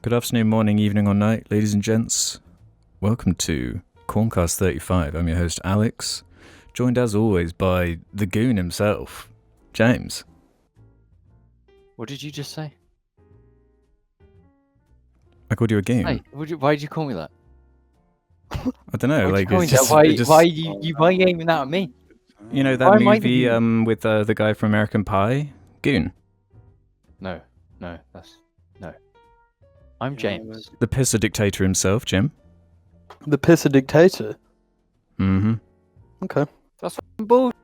Good afternoon, morning, evening, or night, ladies and gents. Welcome to Corncast 35. I'm your host, Alex, joined as always by the Goon himself, James. What did you just say? I called you a Goon. Hey, why did you call me that? I don't know, like Why it's just, why it just, are you aiming that at me? you know that Why am I the movie Goon? with the guy from American Pie, Goon. No. I'm James. The pisser dictator himself, Jim. The pisser dictator. Mm-hmm. Okay. That's fucking bullshit.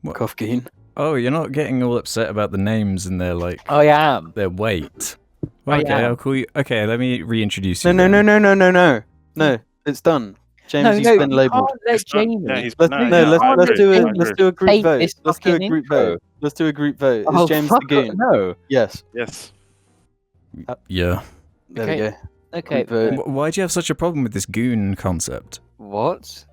What? Kofkeen. Oh, you're not getting all upset about the names and their I am. their weight. Well, I okay, am. I'll call you. Okay, let me reintroduce you. No, then. No, it's done. James, you've been labelled. Let Jamie. Let's let's do Jamie a group take vote. this Let's do a fucking group intro. vote. Let's do a group vote. Is Oh, James the fuck Goon? no. Yes. Yes. Yeah. There Okay. we go. Okay. Group vote. Why do you have such a problem with this Goon concept? What?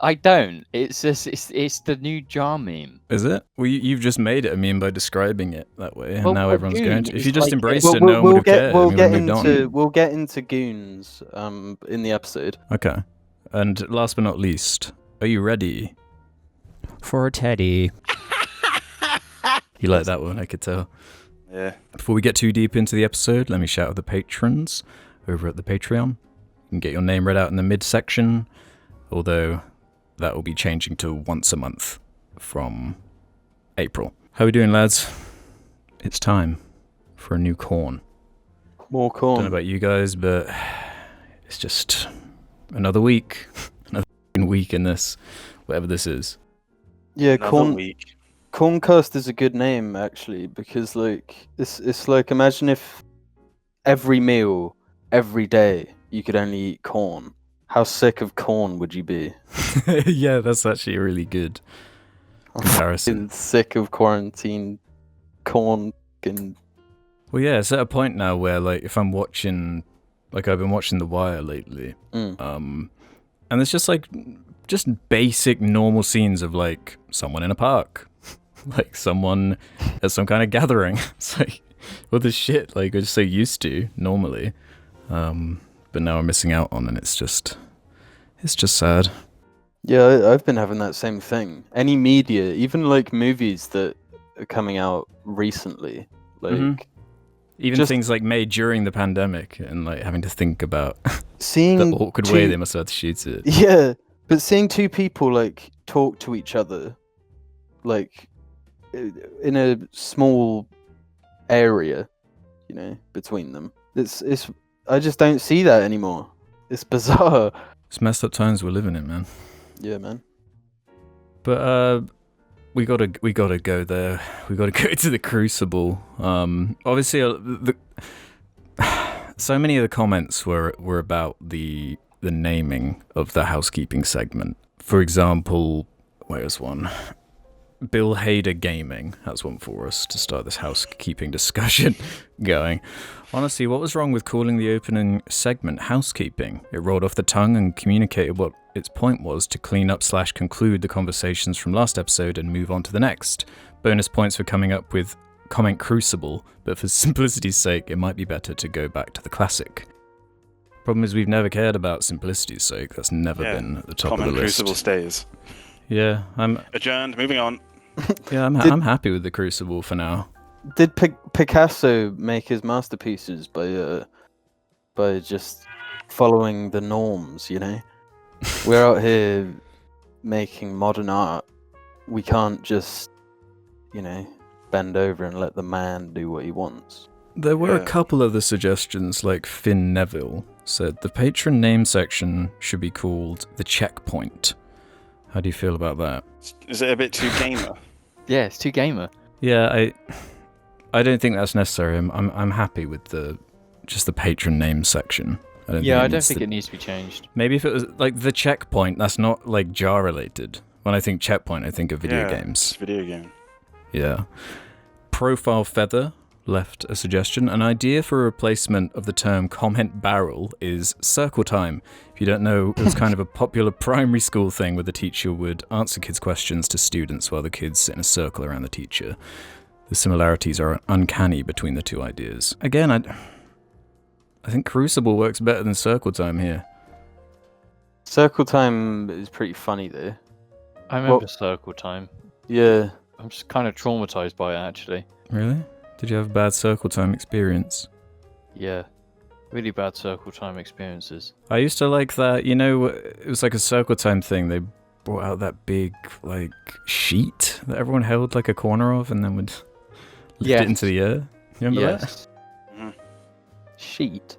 I don't. It's just it's the new jar meme. Is it? Well, you've just made it a meme by describing it that way, and Well, now but everyone's Goon going to. If is you just like- embraced We'll, it, no one would have cared. we'll and get we would've moved into we'll get into goons in the episode. on. Okay. And last but not least, are you ready for a teddy? You like that one, I could tell. Yeah. Before we get too deep into the episode, let me shout out the patrons over at the Patreon. You can get your name read out in the midsection, although that will be changing to once a month from April. How we doing, lads? It's time for a new corn. More Don't know corn. about you guys, but it's just another week. Another week in this, whatever this is. Yeah, Another week. Corncast is a good name actually because like it's like imagine if every meal every day you could only eat corn. How sick of corn would you be? Yeah, that's actually a really good comparison. I'm sick of quarantine corn and Well, yeah, it's at a point now where, like, if I'm watching, like, I've been watching The Wire lately, and it's just, like, just basic normal scenes of, like, someone in a park, like, someone at some kind of gathering. It's like, all this shit, like, we're just so used to, normally, but now I'm missing out on, and it's just sad. yeah, I've been having that same thing. Any media, even like movies that are coming out recently, like Mhm. Even Just- things, like, made during the pandemic, and, like, having to think about seeing the awkward way two- they must have had to shoot it. Yeah, but seeing two people like talk to each other, like in a small area, you know, between them. It's I just don't see that anymore. It's bizarre. It's messed up times we're living in, man. Yeah, man. But we gotta go there. We gotta go to the Crucible. Obviously, so many of the comments were about the naming of the housekeeping segment. For example, where's one? Bill Hader Gaming has one for us to start this housekeeping discussion going. Honestly, what was wrong with calling the opening segment housekeeping? It rolled off the tongue and communicated what its point was to clean up / conclude the conversations from last episode and move on to the next. Bonus points for coming up with comment Crucible, but for simplicity's sake, it might be better to go back to the classic. Problem is we've never cared about simplicity's sake. That's never been at the top Common of the list. Crucible stays. Yeah, I'm Adjourned. Moving on. I'm happy with the Crucible for now. Did Picasso make his masterpieces by just following the norms? You know, we're out here making modern art. We can't just, you know, bend over and let the man do what he wants. There were a Yeah. couple of the suggestions, like Finn Neville said the patron name section should be called the checkpoint. How do you feel about that? Is it a bit too gamer? Yeah, it's too gamer. Yeah, I don't think that's necessary. I'm happy with just the patron name section. I don't think it needs to be changed. Maybe if it was like the checkpoint, that's not like jar related. When I think checkpoint, I think of video Yeah, games. It's a video game. Yeah. Profile Feather left a suggestion. An idea for a replacement of the term comment barrel is circle time. If you don't know, it was kind of a popular primary school thing where the teacher would answer kids' questions to students while the kids sit in a circle around the teacher. The similarities are uncanny between the two ideas. Again, I think Crucible works better than Circle Time here. Circle Time is pretty funny though. I remember Circle Time. Yeah. I'm just kind of traumatized by it, actually. Really? Did you have a bad Circle Time experience? Yeah. Really bad Circle Time experiences. I used to like that, it was like a Circle Time thing. They brought out that big, like, sheet that everyone held like a corner of and then would lift it into the air. You remember that? Yes. Mhm. Sheet.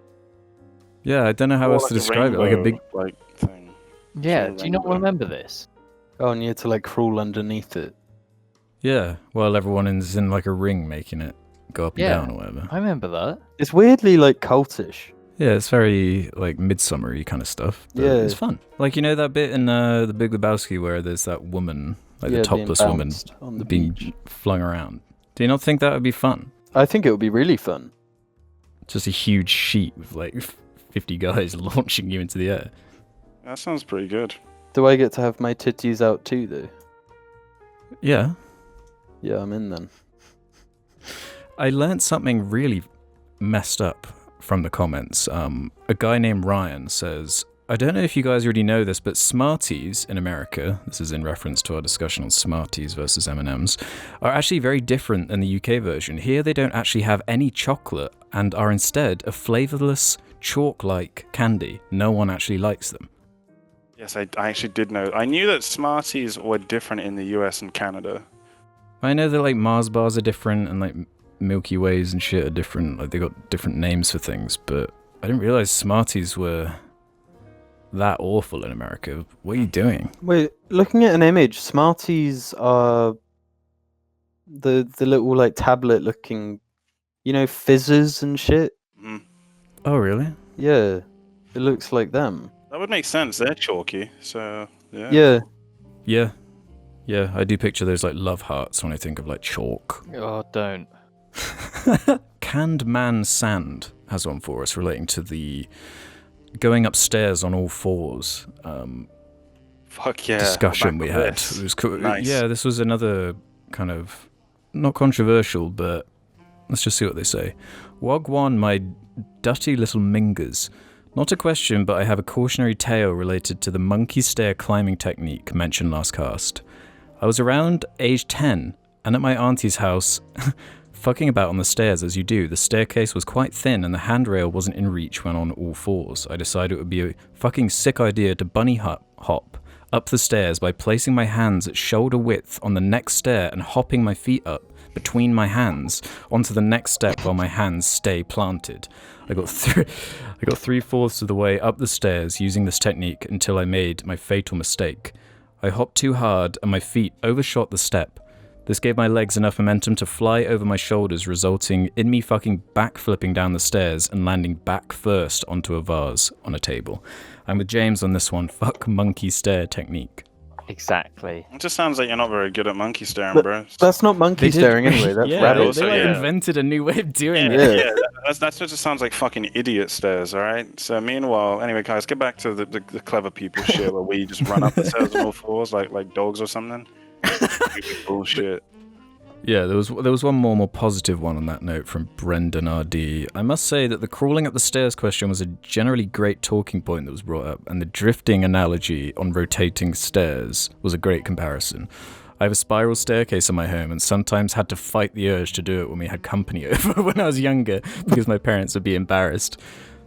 Yeah, I don't know how Or else like to describe it. Like a big... like thing. Yeah, Sure, do you not rainbow. remember this? Oh, and you had to like crawl underneath it. Yeah, well, everyone is in like a ring making it go up and Yeah. down or whatever. I remember that. It's weirdly like cultish. Yeah, it's very like midsummery kind of stuff. But Yeah. it's fun. Like that bit in The Big Lebowski where there's that woman, like Yeah, the topless being woman, bounced on the being beach. flung around. Do you not think that would be fun? I think it would be really fun. Just a huge sheet with like 50 guys launching you into the air. That sounds pretty good. Do I get to have my titties out too though? Yeah. Yeah, I'm in then. I learnt something really messed up from the comments. A guy named Ryan says, I don't know if you guys already know this, but Smarties in America, this is in reference to our discussion on Smarties versus M&Ms, are actually very different than the UK version. Here they don't actually have any chocolate and are instead a flavourless, chalk-like candy. No one actually likes them. Yes, I actually did know. I knew that Smarties were different in the US and Canada. I know that like Mars bars are different and like Milky Ways and shit are different. Like they got different names for things, but I didn't realise Smarties were that awful in America. What are you doing? Wait, looking at an image, Smarties are the little like tablet looking, fizzes and shit. Mhm. Oh, really? Yeah, it looks like them. That would make sense. They're chalky, so yeah. Yeah. Yeah. Yeah, I do picture those like love hearts when I think of like chalk. Oh, don't. Canned Man Sand has one for us relating to the going upstairs on all fours Fuck yeah. discussion back we on had. this. It was cool. Nice. Yeah, this was another kind of not controversial, but let's just see what they say. Wagwan, my dutty little mingers. Not a question, but I have a cautionary tale related to the monkey stair climbing technique mentioned last cast. I was around age 10 and at my auntie's house, fucking about on the stairs as you do. The staircase was quite thin and the handrail wasn't in reach when on all fours. I decided it would be a fucking sick idea to bunny hop up the stairs by placing my hands at shoulder width on the next stair and hopping my feet up between my hands onto the next step while my hands stay planted. I got 3/4 of the way up the stairs using this technique until I made my fatal mistake. I hopped too hard and my feet overshot the step. This gave my legs enough momentum to fly over my shoulders, resulting in me fucking backflipping down the stairs and landing back first onto a vase on a table. I'm with James on this one. Fuck monkey stair technique. Exactly. It just sounds like you're not very good at monkey staring, But bro. That's not monkey They did- staring anyway. That's yeah, rabbit. also, they like yeah. invented a new way of doing Yeah, it. Yeah. that's what just sounds like fucking idiot stairs, all right? So meanwhile, anyway, guys, get back to the clever people shit where we just run up the stairs on all fours like dogs or something. Stupid bullshit. Yeah, there was one more positive one on that note from Brendan RD. I must say that the crawling up the stairs question was a generally great talking point that was brought up, and the drifting analogy on rotating stairs was a great comparison. I have a spiral staircase in my home and sometimes had to fight the urge to do it when we had company over when I was younger because my parents would be embarrassed.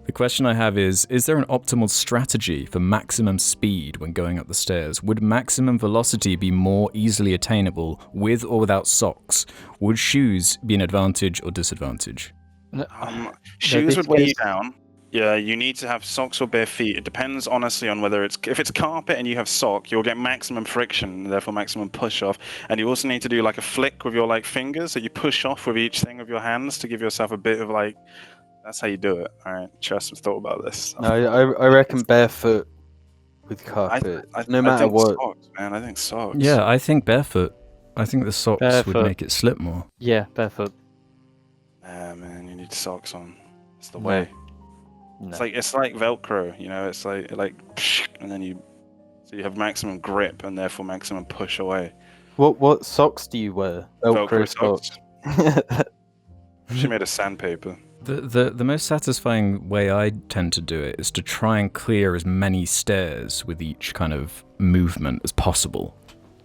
The question I have is there an optimal strategy for maximum speed when going up the stairs? Would maximum velocity be more easily attainable with or without socks? Would shoes be an advantage or disadvantage? Shoes this would weigh you is- down. Yeah, you need to have socks or bare feet. It depends honestly on whether if it's carpet and you have sock, you'll get maximum friction, therefore maximum push off. And you also need to do like a flick with your like fingers that you push off with each thing of your hands to give yourself a bit of like. That's how you do it. All right, Chess has thought about this. No, I reckon barefoot with carpet. No I matter think what. socks, man. I think socks. Yeah, I think barefoot. I think the socks would Barefoot. make it slip more. Yeah, barefoot. Nah, man, you need socks on. It's the No. way. No. It's like Velcro, you know. It's like and then you have maximum grip and therefore maximum push away. What socks do you wear? Velcro socks. socks. She made of sandpaper. The most satisfying way I tend to do it is to try and clear as many stairs with each kind of movement as possible.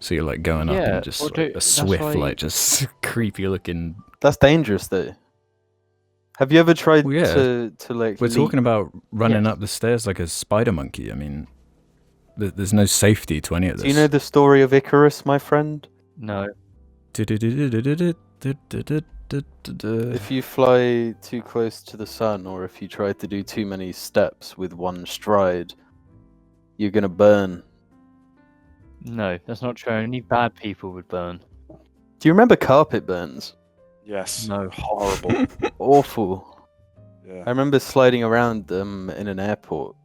So you're like going up Yeah, and just or like do- a that's swift, why- like just creepy looking. That's dangerous, though. Have you ever tried Well, yeah. to like? We're leap? talking about running Yes. up the stairs like a spider monkey. I mean, there's no safety to any of this. Do you know the story of Icarus, my friend? No. If you fly too close to the sun, or if you try to do too many steps with one stride, you're gonna burn. No, that's not true. Only bad people would burn. Do you remember carpet burns? Yes. No. Horrible. Awful. I Yeah. remember sliding around in an airport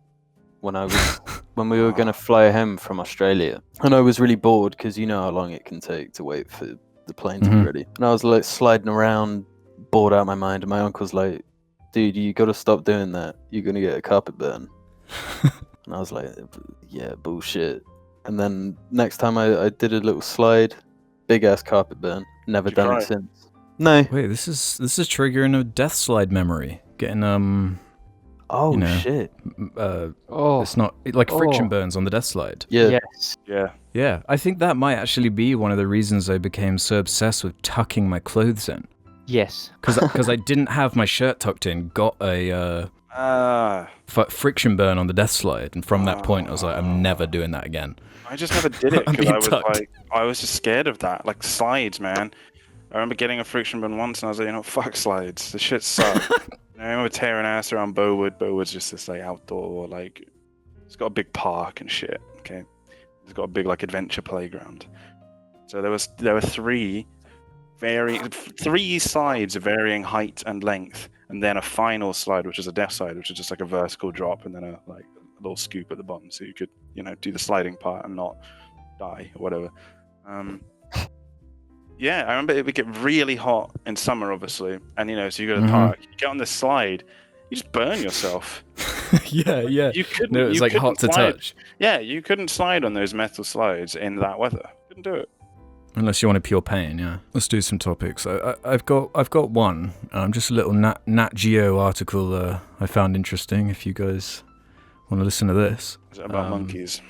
when we were gonna fly home from Australia, and I was really bored because you know how long it can take to wait for the plane to be Mhm. ready. And I was like sliding around, bored out of my mind, and my uncle's like, "Dude, you gotta stop doing that. You're gonna get a carpet burn." And I was like, "Yeah, bullshit." And then next time I did a little slide, big ass carpet burn. Never Did you done cry? it since. No. Wait, this is triggering a death slide memory. Getting Oh you know. shit. Oh. it's not like friction Oh. burns on the death slide. Yeah. Yes. Yeah. Yeah, I think that might actually be one of the reasons I became so obsessed with tucking my clothes in. Yes. Because I didn't have my shirt tucked in, got a friction burn on the death slide, and from that point I was like, I'm never doing that again. I just never did it I'm because being I was tucked. like, I was just scared of that. Like slides, man. I remember getting a friction burn once, and I was like, you know, fuck slides. The shit sucks. I remember tearing ass around Bowood. Bowood's just this like outdoor, like it's got a big park and shit. Okay, it's got a big like adventure playground. So there were three slides of varying height and length, and then a final slide, which is a death slide, which is just like a vertical drop, and then a little scoop at the bottom, so you could do the sliding part and not die or whatever. Yeah, I remember it would get really hot in summer, obviously, and so you go to the Mhm. park, you get on this slide, you just burn yourself. yeah. You couldn't. No, it was you like couldn't hot to slide. touch. Yeah, you couldn't slide on those metal slides in that weather. Couldn't do it. Unless you want a pure pain, yeah. Let's do some topics. I've got one. Just a little Nat Geo article I found interesting. If you guys want to listen to this, Is it about monkeys?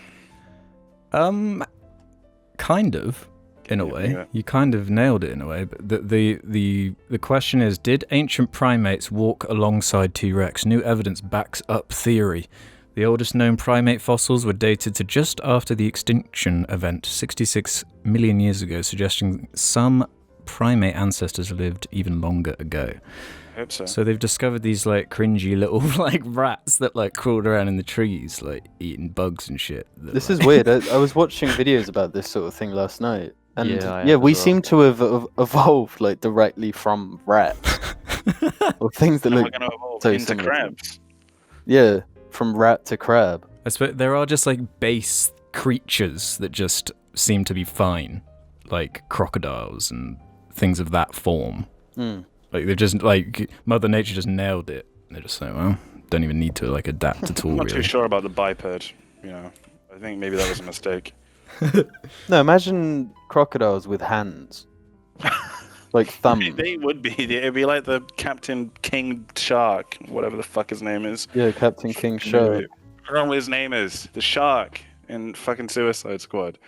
kind of. In a Yeah, way, yeah. you kind of nailed it in a way. But the question is: did ancient primates walk alongside T-Rex? New evidence backs up theory. The oldest known primate fossils were dated to just after the extinction event, 66 million years ago, suggesting some primate ancestors lived even longer ago. I hope so. So they've discovered these like cringy little like rats that like crawled around in the trees, like eating bugs and shit. that, This like- is weird. I was watching videos about this sort of thing last night, and Yeah, I have we as well. seem to have evolved like directly from rats or things that Am I look going to evolve so into similar. crabs? Yeah, from rat to crab. I suppose there are just like base creatures that just seem to be fine, like crocodiles and things of that form. Mm. Like they're just like Mother Nature just nailed it. They're just like, well, don't even need to like adapt at all. I'm not really. too sure about the biped. I think maybe that was a mistake. No, imagine crocodiles with hands, like thumb. They would be. It'd be like the Captain King Shark, whatever the fuck his name is. Yeah, Captain King Shark. I don't know what his name is. The shark in fucking Suicide Squad.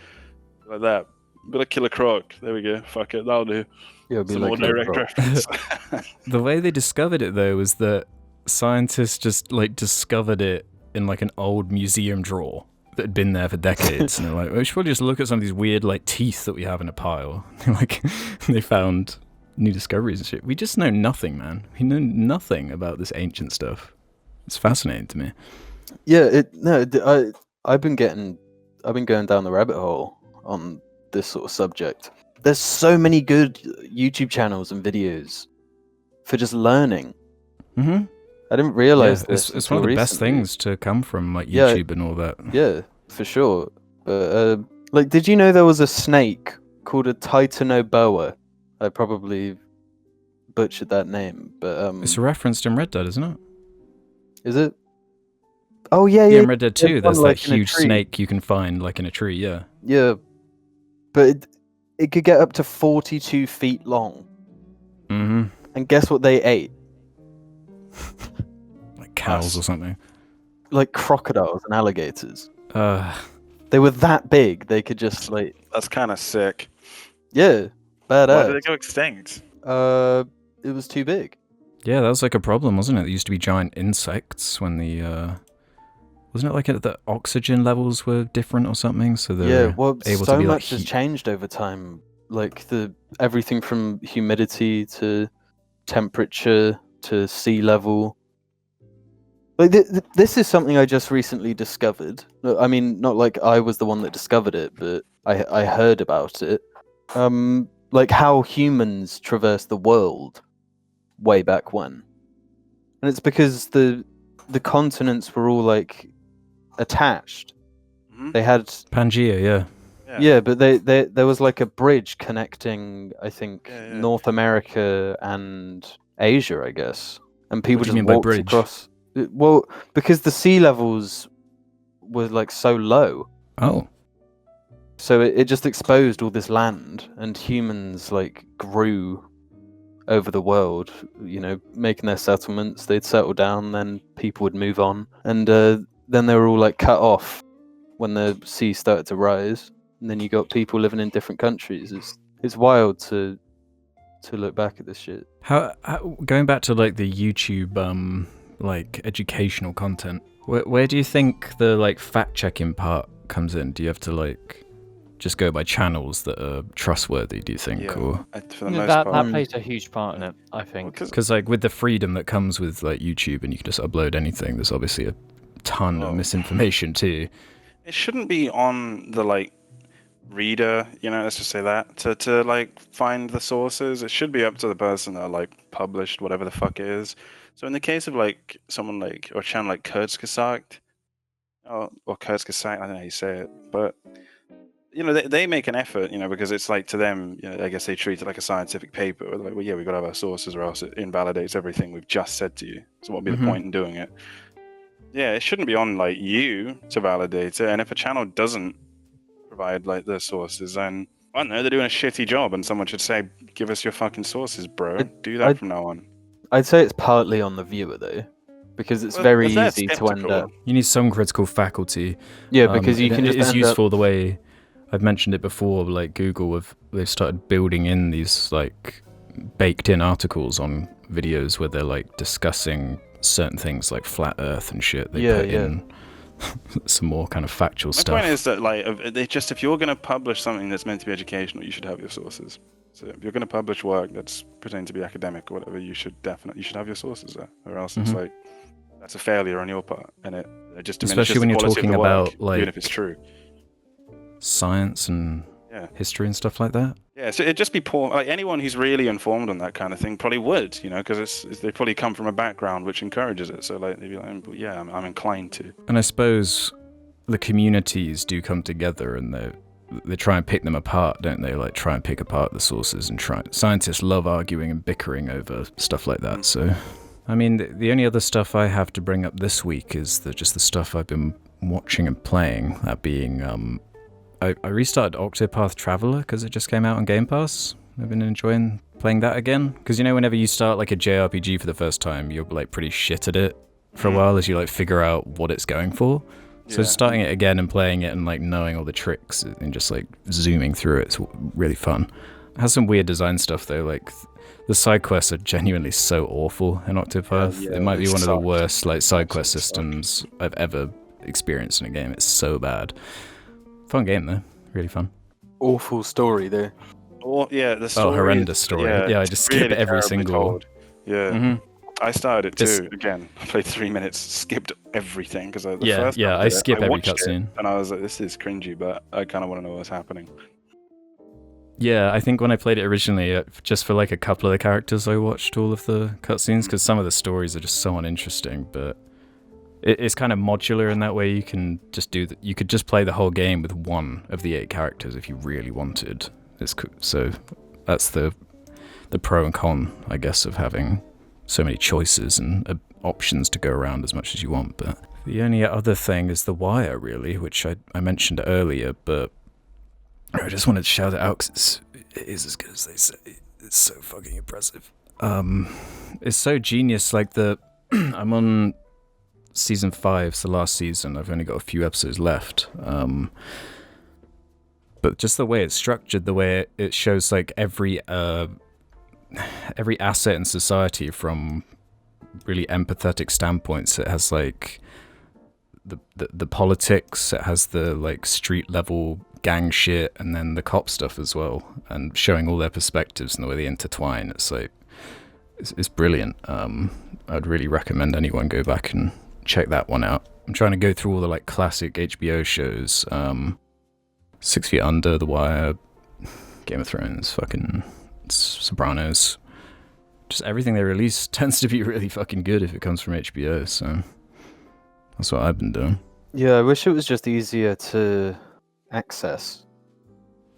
Like that. Be like Killer Croc. There we go. Fuck it. That'll do. Yeah, it'd be Some like more Killer direct Croc. reference. The way they discovered it though was that scientists just like discovered it in like an old museum drawer that had been there for decades, and they're like, well, we should probably just look at some of these weird like teeth that we have in a pile. Like they found new discoveries and shit. We just know nothing, man. We know nothing about this ancient stuff. It's fascinating to me. Yeah, I've been going down the rabbit hole on this sort of subject. There's so many good YouTube channels and videos for just learning. Mm-hmm. I didn't realize this. It's one of until the best recently. things to come from like Yeah. YouTube and all that. Yeah, for sure. But like, did you know there was a snake called a titanoboa? I probably butchered that name, but It's referenced in Red Dead, isn't it? is it? Oh yeah, Yeah, yeah, in Red Dead 2, there's there's one, that like, in a huge tree. snake you can find like in a tree, yeah. yeah. But it could get up to 42 feet long, Mm-hmm. and guess what they ate? Like cows or something. Like crocodiles and alligators. Uh, They were that big. They could just like That's kind of sick. yeah, Why did badass. they go extinct? It was too big. yeah, that was like a problem, wasn't it? There used to be giant insects when the wasn't it like the oxygen levels were different or something? So they Yeah, were well, able so to be like much has heat. changed over time. Like everything from humidity to temperature to sea level. Like this is something I just recently discovered. I mean, not like I was the one that discovered it, but I heard about it. Like how humans traverse the world way back when, and it's because the continents were all like attached. Mhm. They had Pangea, yeah. yeah, but there was like a bridge connecting, I think, Yeah. North America and Asia, I guess, and people What do you just mean by walked bridge? across. Well, because the sea levels were like so low, Oh, so it just exposed all this land, and humans like grew over the world. You know, making their settlements. They'd settle down, then people would move on, and then they were all like cut off when the sea started to rise. And then you got people living in different countries. It's wild to look back at this shit. how going back to like the YouTube like educational content. Where do you think the like fact checking part comes in? Do you have to like just go by channels that are trustworthy? Do you think, Yeah. or For the most That part. plays a huge part in it, I think. because like with the freedom that comes with like YouTube and you can just upload anything, there's obviously a ton of misinformation too. It shouldn't be on the like reader, let's just say that, to like find the sources. It should be up to the person that like published whatever the fuck it is. So in the case of like someone like or a channel like Kurzgesagt, or Kurzgesagt, I don't know how you say it, but they make an effort, because it's like to them, I guess they treat it like a scientific paper. Where they're like, well, yeah, we've got to have our sources, or else it invalidates everything we've just said to you. So what would be the point in doing it? Yeah, it shouldn't be on like you to validate it. And if a channel doesn't provide like the sources, then I don't know, they're doing a shitty job, and someone should say, "Give us your fucking sources, bro. Do that from now on." I'd say it's partly on the viewer though, because it's Well, very if they're easy to end skeptical- up. You need some critical faculty. Yeah, because you can it just is end useful up. the way I've mentioned it before. Like Google, they've started building in these like baked-in articles on videos where they're like discussing certain things like flat Earth and shit. They put in some more kind of factual stuff. My point is that like, if you're going to publish something that's meant to be educational, you should have your sources. So if you're going to publish work that's pretending to be academic or whatever, you should have your sources there, or else it's like that's a failure on your part, and it just diminishes especially when the you're quality talking of the work, about like even if it's true. science and history and stuff like that. Yeah, so it'd just be poor. Like anyone who's really informed on that kind of thing probably would, because they probably come from a background which encourages it. So like they'd be like, well, yeah, I'm inclined to. And I suppose the communities do come together and they try and pick them apart, don't they? Like try and pick apart the sources and scientists love arguing and bickering over stuff like that. So, I mean, the only other stuff I have to bring up this week is just the stuff I've been watching and playing. That being, I restarted Octopath Traveler because it just came out on Game Pass. I've been enjoying playing that again. Because whenever you start like a JRPG for the first time, you're like pretty shit at it for a while as you like figure out what it's going for. So starting it again and playing it and like knowing all the tricks and just like zooming through it's really fun. It has some weird design stuff though, like the side quests are genuinely so awful in Octopath. It might be one of the worst like side quest systems I've ever experienced in a game. It's so bad. Fun game though, really fun. Awful story though. Oh yeah, the story. Horrendous story. Yeah, I just skip really every terribly single. told. Yeah. Mhm. I started it too. Again, I played 3 minutes, skipped everything because I skip every cutscene. And I was like, this is cringy, but I kind of want to know what's happening. Yeah, I think when I played it originally, just for like a couple of the characters, I watched all of the cutscenes because some of the stories are just so uninteresting. But it's kind of modular in that way. You can just you could just play the whole game with one of the 8 characters if you really wanted. So that's the pro and con, I guess, of having so many choices and options to go around as much as you want. But the only other thing is The Wire, really, which I mentioned earlier, but I just wanted to shout it out because it is as good as they say. It's so fucking impressive. It's so genius. Like I'm on season 5, it's the last season. I've only got a few episodes left. But just the way it's structured, the way it shows like every asset in society from really empathetic standpoints. It has like the politics, it has the like street level gang shit, and then the cop stuff as well, and showing all their perspectives and the way they intertwine. It's like it's brilliant. I'd really recommend anyone go back and check that one out. I'm trying to go through all the like classic HBO shows, 6 Feet Under, The Wire, Game of Thrones, fucking Sopranos. Just everything they release tends to be really fucking good if it comes from HBO, so that's what I've been doing. Yeah, I wish it was just easier to access.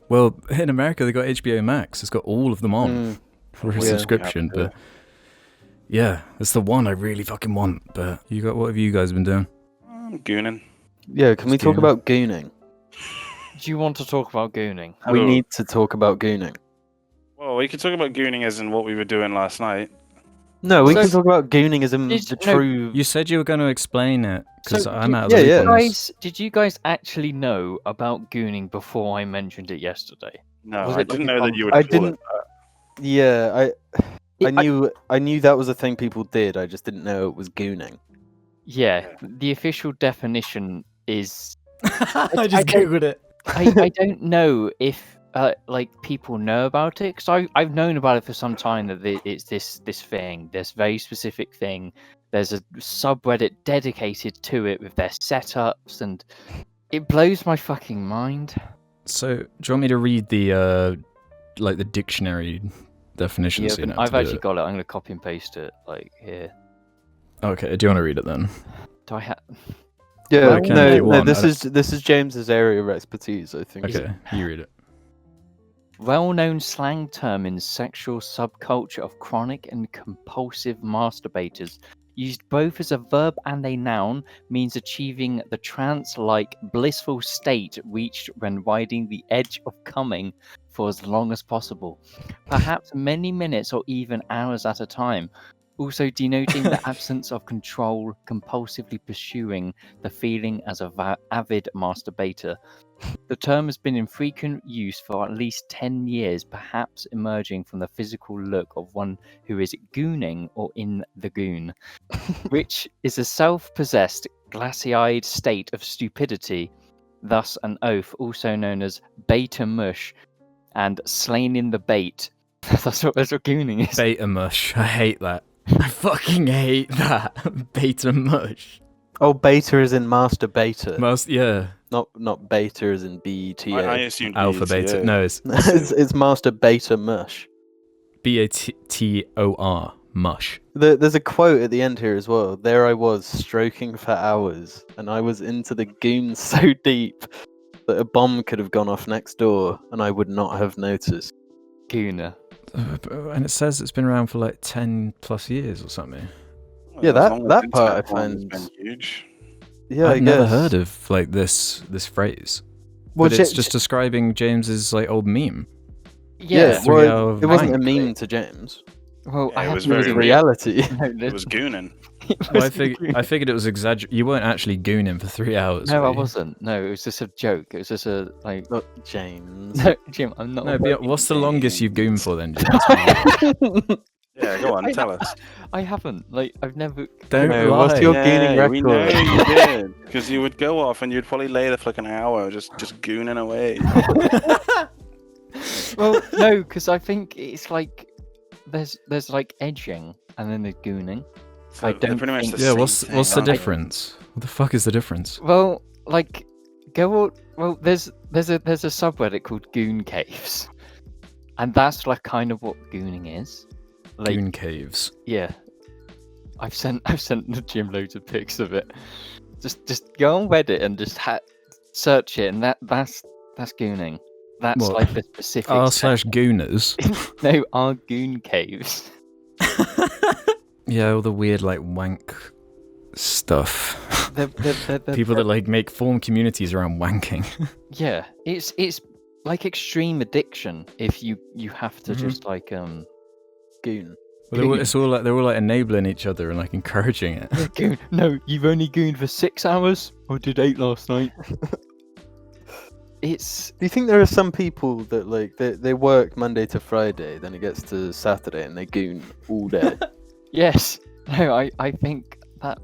Well, in America they got HBO Max. It's got all of them on for a subscription, but yeah, it's the one I really fucking want. But what have you guys been doing? I'm gooning. Yeah, can we talk gooning. about gooning? Do you want to talk about gooning? We need to talk about gooning. Well, we could talk about gooning as in what we were doing last night. No, we So- can talk about gooning as in Did- the no, true... You said you were going to explain it because So, I'm out of the yeah, loop on this. Did you guys actually know about gooning before I mentioned it yesterday? No, Was I it didn't like know a that you would I call didn't- it that. Yeah, I knew that was a thing people did. I just didn't know it was gooning. Yeah, the official definition is I just I don't- googled it. I don't know if like people know about it, because I've known about it for some time, that it's this thing, this very specific thing. There's a subreddit dedicated to it with their setups, and it blows my fucking mind. So, do you want me to read the like the dictionary definition? Yeah, so you but know how I've to do actually it? got it. I'm going to copy and paste it like here. Okay, do you want to read it then? Do I have? Yeah, Well, I can if no, you want. this is James's area of expertise, I think. Okay, you read it. Well-known slang term in sexual subculture of chronic and compulsive masturbators, used both as a verb and a noun, means achieving the trance-like blissful state reached when riding the edge of coming for as long as possible, perhaps many minutes or even hours at a time, also denoting the absence of control, compulsively pursuing the feeling as a avid masturbator. The term has been in frequent use for at least 10 years, perhaps emerging from the physical look of one who is gooning or in the goon, which is a self-possessed, glassy-eyed state of stupidity, thus an oath also known as beta mush and slain in the bait. That's what gooning is. Beta mush. I hate that. I fucking hate that. Beta mush. Oh, beta is in master beta, Yeah. not beta as in BETA. I assumed Alpha beta. BETA. No, it's it's master beta mush. BATOR. Mush. There's a quote at the end here as well. There I was, stroking for hours, and I was into the goon so deep that a bomb could have gone off next door, and I would not have noticed. Gooner. And it says it's been around for like 10 plus years or something. Well, Yeah, as long as that internet part I porn has find- been huge. Yeah, I've I never guess. heard of like this phrase. Well, But it's Ja- just describing James's like old meme. Yeah, Yeah. well, Three-hour it wasn't a wank. meme to James. Well, Yeah, I it was It was very a real. reality. It was gooning. Well, I figured it was You weren't actually gooning for 3 hours. No, were I you? wasn't. No, it was just a joke. It was just a like. Not James. No, Jim, I'm not. No, a but working what's the man. longest you've gooned for then, James? Yeah, go on, tell us. I haven't. Like, I've never. Don't No, lie. what's your gooning Yeah, we know record? you did. Because you would go off and you'd probably lay there for like an hour just gooning away. Well, no, because I think it's like there's like edging and then there's gooning. So I they're don't pretty much think- the Yeah, same what's thing, the aren't they? difference? What the fuck is the difference? Well, like well, there's a subreddit called Goon Caves, and that's like kind of what gooning is. Like, Goon caves. yeah, I've sent the Jim loads of pics of it. Just go on Reddit and just search it, and that's gooning. That's What? like the specific. r/gooners. No, our Goon Caves. Yeah, all the weird like wank stuff. They're People that like make form communities around wanking. Yeah, it's like extreme addiction if you have to Mhm. just like Goon. Well, it's all like they're all like enabling each other and like encouraging it. Goon. No, you've only gooned for 6 hours. I did 8 last night. It's Do you think there are some people that like they work Monday to Friday, then it gets to Saturday and they goon all day? yes. No, I think that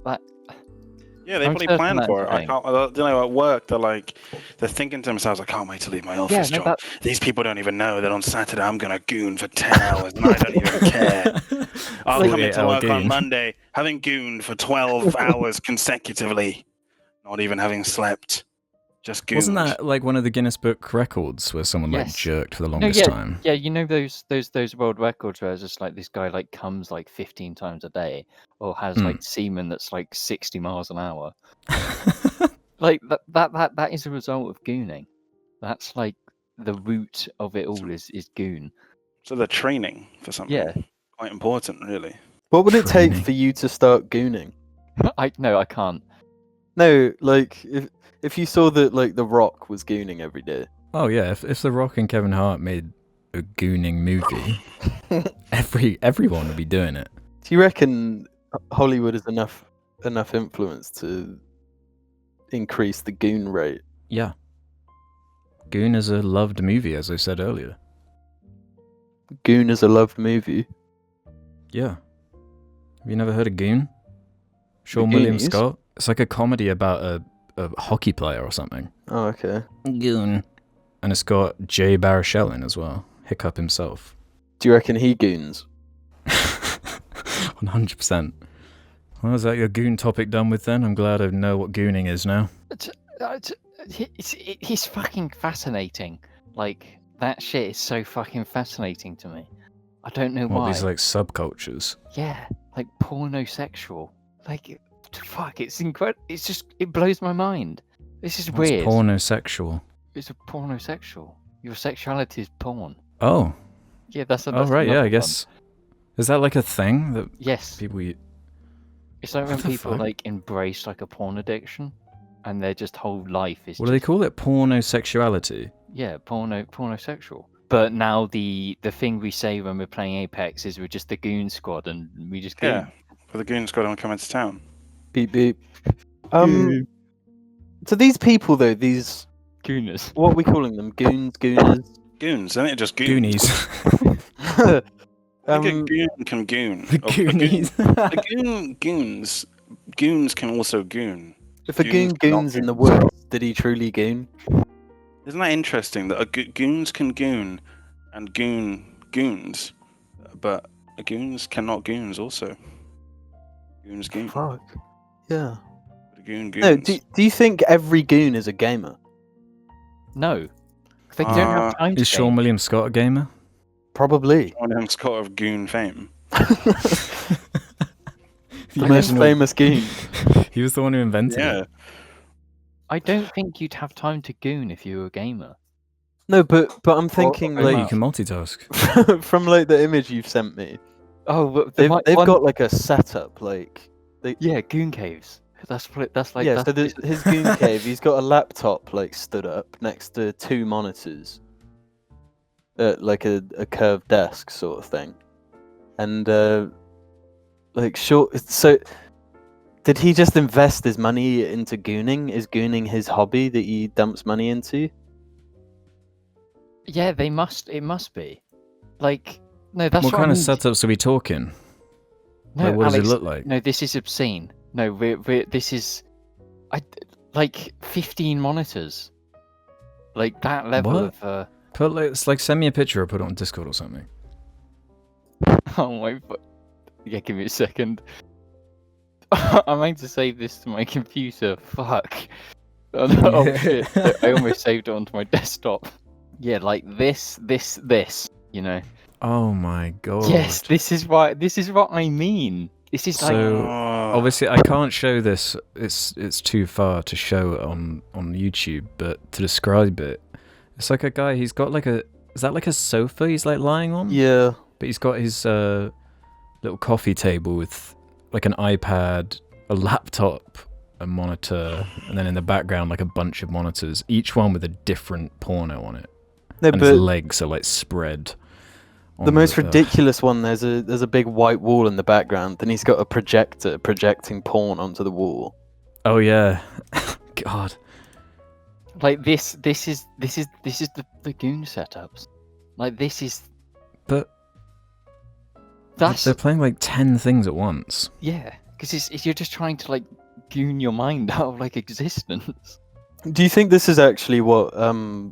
Yeah, they I'm probably certain plan that's for it. the I thing. can't. At work, they're thinking to themselves, I can't wait to leave my office no, job. These people don't even know that on Saturday I'm gonna goon for 10 hours and I don't even care. I'll come 48 into hour work on goon. Monday having gooned for 12 hours consecutively, not even having slept. Just gooned. Wasn't that like one of the Guinness Book records where someone like Yes. jerked for the No, longest time? Yeah, you know those world records where it's just like this guy like comes like 15 times a day, or has like semen that's like 60 miles an hour. Like that is a result of gooning. That's like the root of it all is goon. So they're training for something. Yeah. Quite important, really. What would it take Training. for you to start gooning? I can't. No, like if you saw that like The Rock was gooning every day. Oh yeah, if The Rock and Kevin Hart made a gooning movie, everyone would be doing it. Do you reckon Hollywood has enough influence to increase the goon rate? Yeah. Goon is a loved movie, as I said earlier. Goon is a loved movie. Yeah. Have you never heard of Goon? The Sean William Goonies? Scott? It's like a comedy about a hockey player or something. Oh, okay. Goon. And it's got Jay Baruchel in as well. Hiccup himself. Do you reckon he goons? 100%. Well, is that your goon topic done with then? I'm glad I know what gooning is now. He's fucking fascinating. Like that shit is so fucking fascinating to me. I don't know What, why. these like subcultures? Yeah, like pornosexual. Like fuck, it's incredible. It's just it blows my mind. This is What's weird. pornosexual? It's a pornosexual. Your sexuality is porn. Oh. Yeah, that's Oh, right, yeah, another I one. guess. Is that like a thing that Yes, people... it's like when What the people fuck? like embrace like a porn addiction, and their just whole life is What do they just, call it? Pornosexuality? yeah, pornosexual. But now the thing we say when we're playing Apex is we're just the goon squad and we just goon. Yeah. For the goon squad, I'm coming to town. Beep beep. So these people though, these Gooners. what are we calling them? Goons, gooners. Goons, isn't it? Just goons. Goonies. I think a goon can goon. The Oh, Goonies. Goons can also goon. If a goon cannot goons in the woods, did he truly goon? Isn't that interesting that goons can goon and goons, but goons cannot goons also. Goons goon. Fuck. Yeah. Goon goons. No, do you think every goon is a gamer? No, they don't have time to Is Sean game. William Scott a gamer? Probably. One of them Scott of goon fame. The most Imagine all- famous goon. He was the one who invented Yeah. it. I don't think you'd have time to goon if you were a gamer. No, but I'm thinking Or- Like, you like can multitask. from like the image you've sent me. Oh, but They've got like a setup like yeah, goon caves. That's like yeah, that's so his goon cave, he's got a laptop like stood up next to 2 monitors. Like a curved desk sort of thing. And like short so did he just invest his money into gooning? Is gooning his hobby that he dumps money into? yeah. It must be. Like no, that's What what kind I of mean. setups are we talking? No, Like, what does Alex, it look like? No, this is obscene. No, this is, like 15 monitors, like that level What? of. It's like send me a picture or put it on Discord or something. Oh my! Yeah, give me a second. I meant to save this to my computer. Fuck. Oh, no, oh shit! I almost saved it onto my desktop. Yeah, like this. You know. Oh my god. Yes, this is what I mean. This is like. So Oh. obviously I can't show this. It's too far to show it on YouTube, but to describe it, it's like a guy. He's got like a. Is that like a sofa he's like lying on? Yeah. But he's got his little coffee table with like an iPad, a laptop, a monitor, and then in the background like a bunch of monitors, each one with a different porno on it. No, And his but legs are like spread The most ridiculous one. There's a big white wall in the background. Then he's got a projector projecting porn onto the wall. Oh yeah, God. Like this is the Goon setups. Like this is But that's they're playing like 10 things at once. yeah, because you're just trying to like goon your mind out of like existence. Do you think this is actually what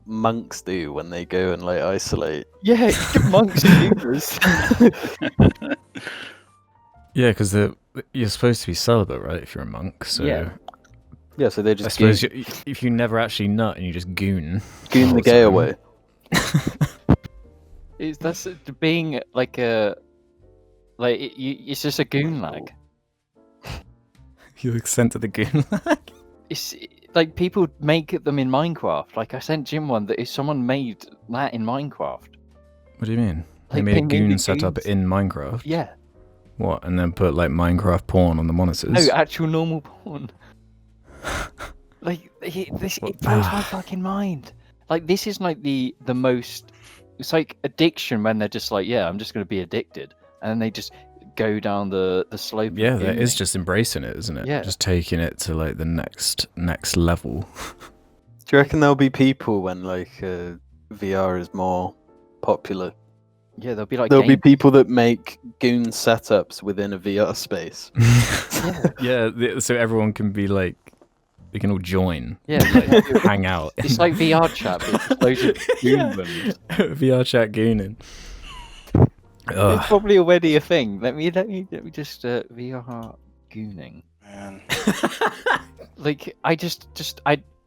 monks do when they go and like isolate? Yeah, monks and gooners. Yeah, because you're supposed to be celibate, right? If you're a monk, so Yeah. Yeah, so they I just suppose if you never actually nut and you just goon goon the gay away. That's being like it's just a goon lag. you sent to the goon. It's like people make them in Minecraft. Like I sent Jim one that if someone made that in Minecraft. What do you mean? They Like, made a they made goon the setup goons. in Minecraft. Yeah. What? And then put like Minecraft porn on the monitors. No, actual normal porn. Like it blows my fucking mind. Like this is like the most. It's like addiction when they're just like, yeah, I'm just gonna be addicted, and then they just go down the slope. Yeah, of that is gaming. just embracing it, isn't it? Yeah. Just taking it to like the next level. Do you reckon there'll be people when like VR is more popular? Yeah, there'll be like There'll be game- people that make goon setups within a VR space. Yeah, so everyone can be like, they can all join. Yeah, Like, hang out. it's like VR chat, but it's loads of goon ones. VR chat gooning. Ugh. It's probably already a thing. Let me just VR gooning. Man. Like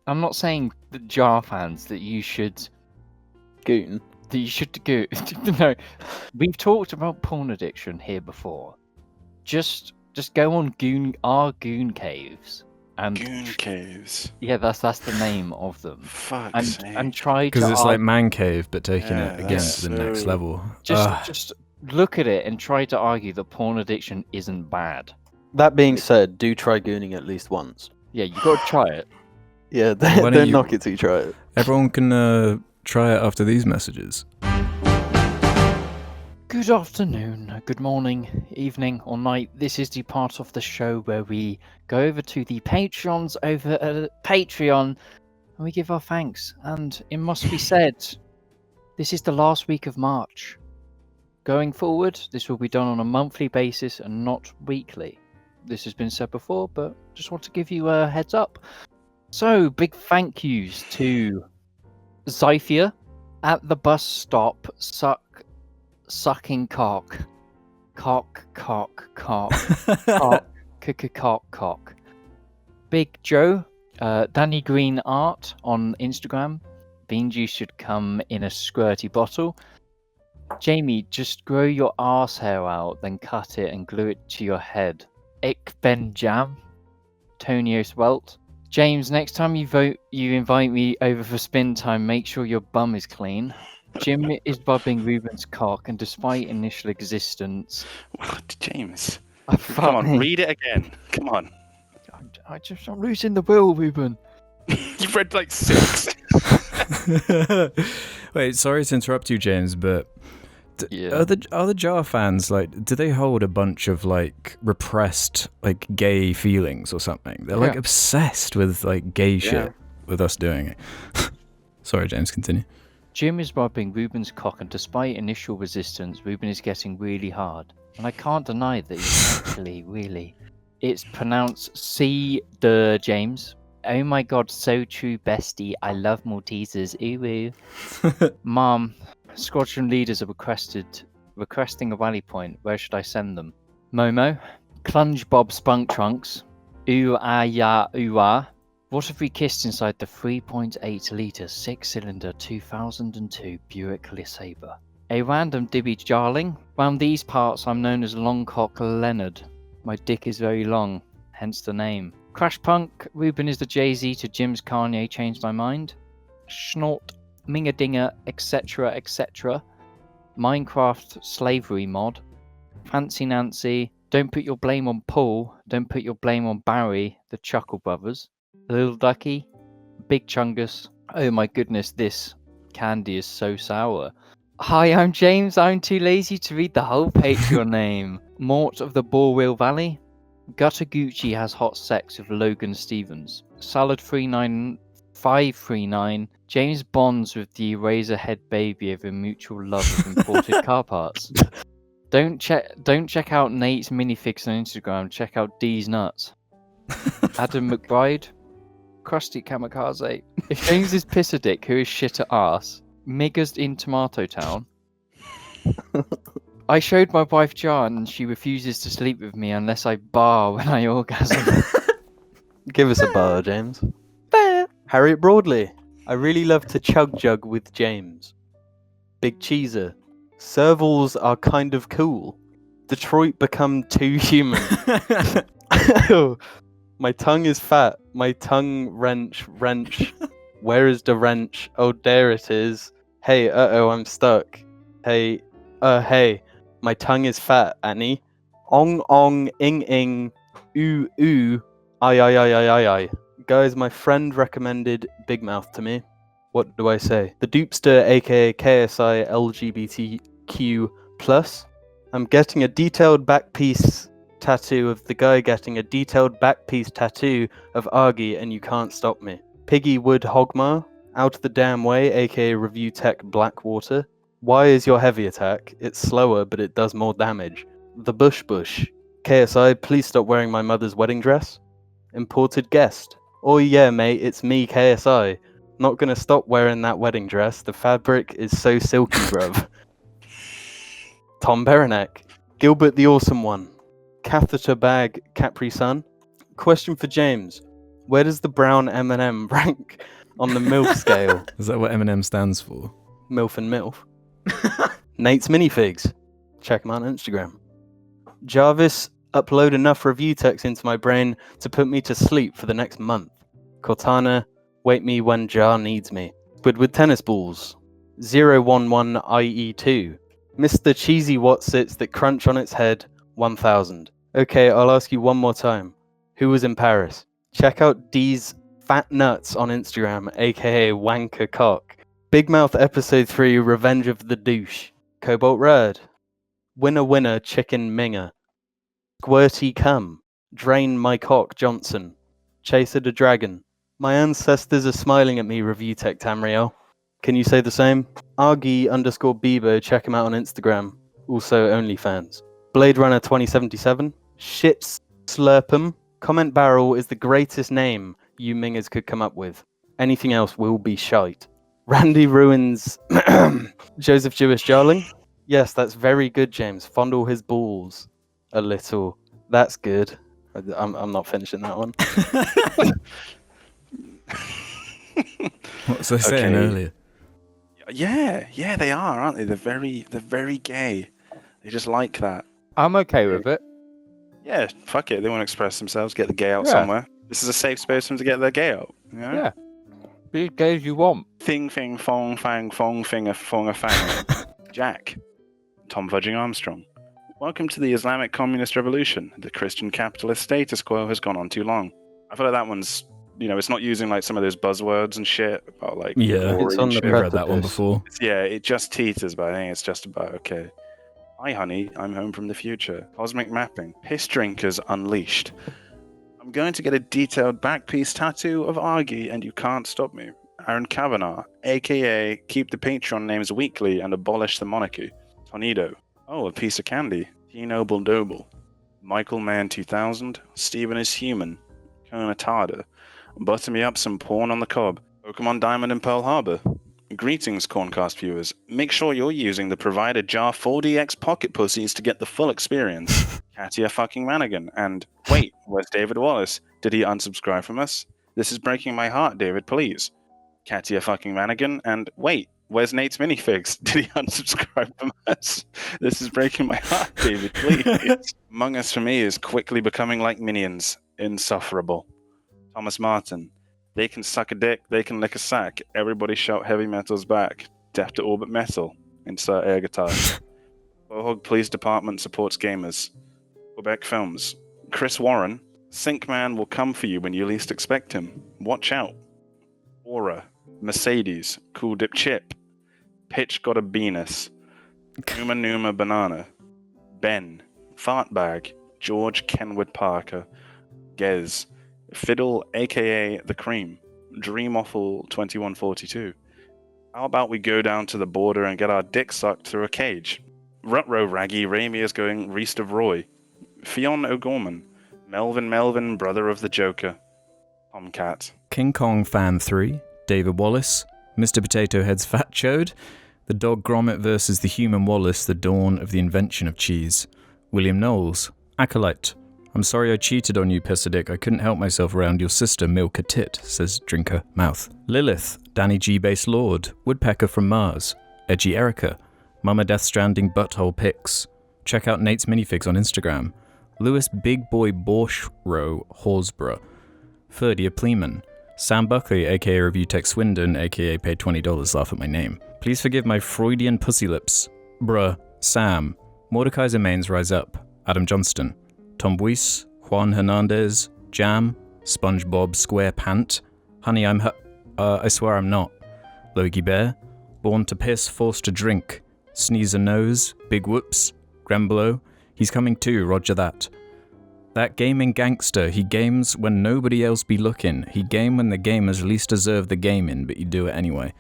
I'm not saying the Jar fans that you should Goon. go. No, we've talked about porn addiction here before. Just go on our Goon caves and Goon caves. yeah, that's the name of them. Fuck's sake. And try to Because it's like man cave, but taking Yeah, it again that's to the next so- level. Ugh. just look at it and try to argue that porn addiction isn't bad. That being said, do try gooning at least once. Yeah, you got to try it. Yeah, Why don't don't you- knock it till you try it. Everyone can try it after these messages. Good afternoon, good morning, evening, or night. This is the part of the show where we go over to the Patrons over at Patreon and we give our thanks. And it must be said, this is the last week of March. Going forward, this will be done on a monthly basis and not weekly. This has been said before, but just want to give you a heads up. So, big thank yous to Zyphia at the bus stop, sucking cock. Cock. Cock. Big Joe, Danny Green Art on Instagram. Bean juice should come in a squirty bottle. Jamie, just grow your arse hair out, then cut it and glue it to your head. Ik Ben Jam. Tonio Swelt. James, next time you invite me over for spin time, make sure your bum is clean. Jim is bubbing Ruben's cock, and despite initial existence... What, James? I Come on, read it again. Come on. I'm losing the will, Ruben. You've read like 6. Wait, sorry to interrupt you, James, but Yeah. are the Jar fans like? Do they hold a bunch of like repressed like gay feelings or something? They're like Yeah. obsessed with like gay Yeah. shit with us doing it. Sorry, James, continue. Jim is rubbing Ruben's cock, and despite initial resistance, Ruben is getting really hard. And I can't deny that he's actually really... It's pronounced C. de James. Oh my god, so true, bestie. I love Maltesers. Ooh, ooh. Mom, squadron leaders are requesting a rally point. Where should I send them? Momo, Clunge Bob Spunk Trunks. Ooh ah ya ooh ah. What have we kissed inside the 3.8 litre 6-cylinder 2002 Buick LeSabre? A random Dibby Jarling. Round these parts, I'm known as Longcock Leonard. My dick is very long, hence the name. Crash Punk. Ruben is the Jay-Z to Jim's Kanye. Changed my mind. Snort, Mingadinger, etc., etc. Minecraft slavery mod. Fancy Nancy. Don't put your blame on Paul. Don't put your blame on Barry. The Chuckle Brothers. Little Ducky. Big Chungus. Oh my goodness, this candy is so sour. Hi, I'm James. I'm too lazy to read the whole Patreon name. Mort of the Borwheel Valley. Guttagucci has hot sex with Logan Stevens. Salad 39539. James bonds with the Eraserhead baby over mutual love of imported car parts. Don't check out Nate's minifigs on Instagram. Check out D's nuts. Adam McBride. Krusty Kamikaze. If James is piss a dick, who is shit at ass? Miggers in Tomato Town. I showed my wife Jan and she refuses to sleep with me unless I bar when I orgasm. Give us a bar, James. Harriet Broadley. I really love to chug jug with James. Big Cheeser. Servals are kind of cool. Detroit become too human. My tongue is fat. My tongue wrench. Where is the wrench? Oh, there it is. Hey, I'm stuck. Hey, my tongue is fat, Annie. Ong, ing, ooh, I. Guys, my friend recommended Big Mouth to me. What do I say? The Dupster, aka KSI LGBTQ+. I'm getting a detailed back piece tattoo of the guy getting a detailed back piece tattoo of Argy, and you can't stop me. Piggy Wood Hogmar, Out the Damn Way, aka Review Tech Blackwater. Why is your heavy attack? It's slower, but it does more damage. The Bush. KSI, please stop wearing my mother's wedding dress. Imported guest. Oh yeah, mate, it's me, KSI. Not gonna stop wearing that wedding dress. The fabric is so silky, bruv. Tom Berenek. Gilbert the Awesome One. Catheter Bag Capri Sun. Question for James. Where does the brown M&M rank on the MILF scale? Is that what M&M stands for? MILF and MILF. Nate's Minifigs. Check him out on Instagram. Jarvis, upload enough review text into my brain to put me to sleep for the next month. Cortana, wake me when Jar needs me. Squidward Tennis Balls. 011IE2. Mr. Cheesy Watsits that crunch on its head. 1000. Okay, I'll ask you one more time. Who was in Paris? Check out D's Fat Nuts on Instagram, aka Wanker Cock. Big Mouth Episode 3, Revenge of the Douche. Cobalt Red. Winner Chicken Minger. Squirty Cum. Drain My Cock Johnson. Chaser the Dragon. My ancestors are smiling at me, Review Tech Tamriel. Can you say the same? Argy_Bebo, check him out on Instagram. Also OnlyFans. Blade Runner 2077. Shits Slurpum. Comment Barrel is the greatest name you mingers could come up with. Anything else will be shite. Randy Ruins. Joseph Jewish Jarling. Yes, that's very good, James. Fondle his balls a little. That's good. I'm not finishing that one. What was I saying earlier? Yeah, they are, aren't they? They're very gay. They just like that. I'm okay with it. Yeah, fuck it. They want to express themselves, get the gay out Yeah. somewhere. This is a safe space for them to get their gay out. You know? Yeah. Be as gay as you want. Thing, fong, fang, fong, finger, fong, fang. Jack. Tom Fudging Armstrong. Welcome to the Islamic Communist Revolution. The Christian capitalist status quo has gone on too long. I feel like that one's, it's not using like some of those buzzwords and shit about like. Yeah, It's on the we've read that one before. Yeah, it just teeters, but I think it's just about okay. Hi, honey, I'm home from the future. Cosmic mapping. Piss drinkers unleashed. I'm going to get a detailed back piece tattoo of Argy, and you can't stop me. Aaron Kavanagh, aka keep the Patron names weekly and abolish the monarchy. Tornado. Oh, a piece of candy. T-Noble Doble. Michael Mann 2000. Steven is human. Kona Tada. Butter me up some porn on the cob. Pokemon Diamond and Pearl Harbor. Greetings, Corncast viewers. Make sure you're using the provided jar 4DX pocket pussies to get the full experience. Katia fucking Manigan. And, wait, where's David Wallace? Did he unsubscribe from us? This is breaking my heart, David, please. Katia fucking Manigan. And, wait, where's Nate's minifigs? Did he unsubscribe from us? This is breaking my heart, David, please. Among Us for me is quickly becoming like minions. Insufferable. Thomas Martin. They can suck a dick, they can lick a sack. Everybody shout heavy metal's back. Death to Orbit Metal. Insert air guitar. Bohog Police Department supports gamers. Quebec Films. Chris Warren. Syncman will come for you when you least expect him. Watch out. Aura. Mercedes. Cool Dip Chip. Pitch got a Venus. Numa Numa Banana. Ben. Fartbag. George Kenwood Parker. Gez. Fiddle, aka The Cream. Dreamoffle 2142. How about we go down to the border and get our dick sucked through a cage? Rutro Raggy, Raimi is going Reest of Roy. Fionn O'Gorman. Melvin, brother of the Joker. Tomcat. King Kong Fan 3, David Wallace, Mr. Potato Head's Fat Chode, The Dog Gromit versus the Human Wallace, The Dawn of the Invention of Cheese, William Knowles, Acolyte. I'm sorry I cheated on you, Pissadick. I couldn't help myself around your sister, Milk a Tit, says Drinker Mouth. Lilith, Danny G. Base Lord, Woodpecker from Mars, Edgy Erica, Mama Death Stranding Butthole Pics. Check out Nate's Minifigs on Instagram. Lewis Big Boy Borshro Horsborough, Ferdia Pleeman, Sam Buckley, aka Review Tech Swindon, aka paid $20, laugh at my name. Please forgive my Freudian pussy lips. Bruh, Sam, Mordecai Zemains Rise Up, Adam Johnston, Tom Buis, Juan Hernandez, Jam, SpongeBob Square Pant, Honey I swear I'm not, Logie Bear, Born to Piss, Forced to Drink, Sneezer Nose, Big Whoops, Gremblow, He's Coming Too, Roger That. That gaming gangster, he games when nobody else be looking. He game when the gamers least deserve the gaming, but you do it anyway.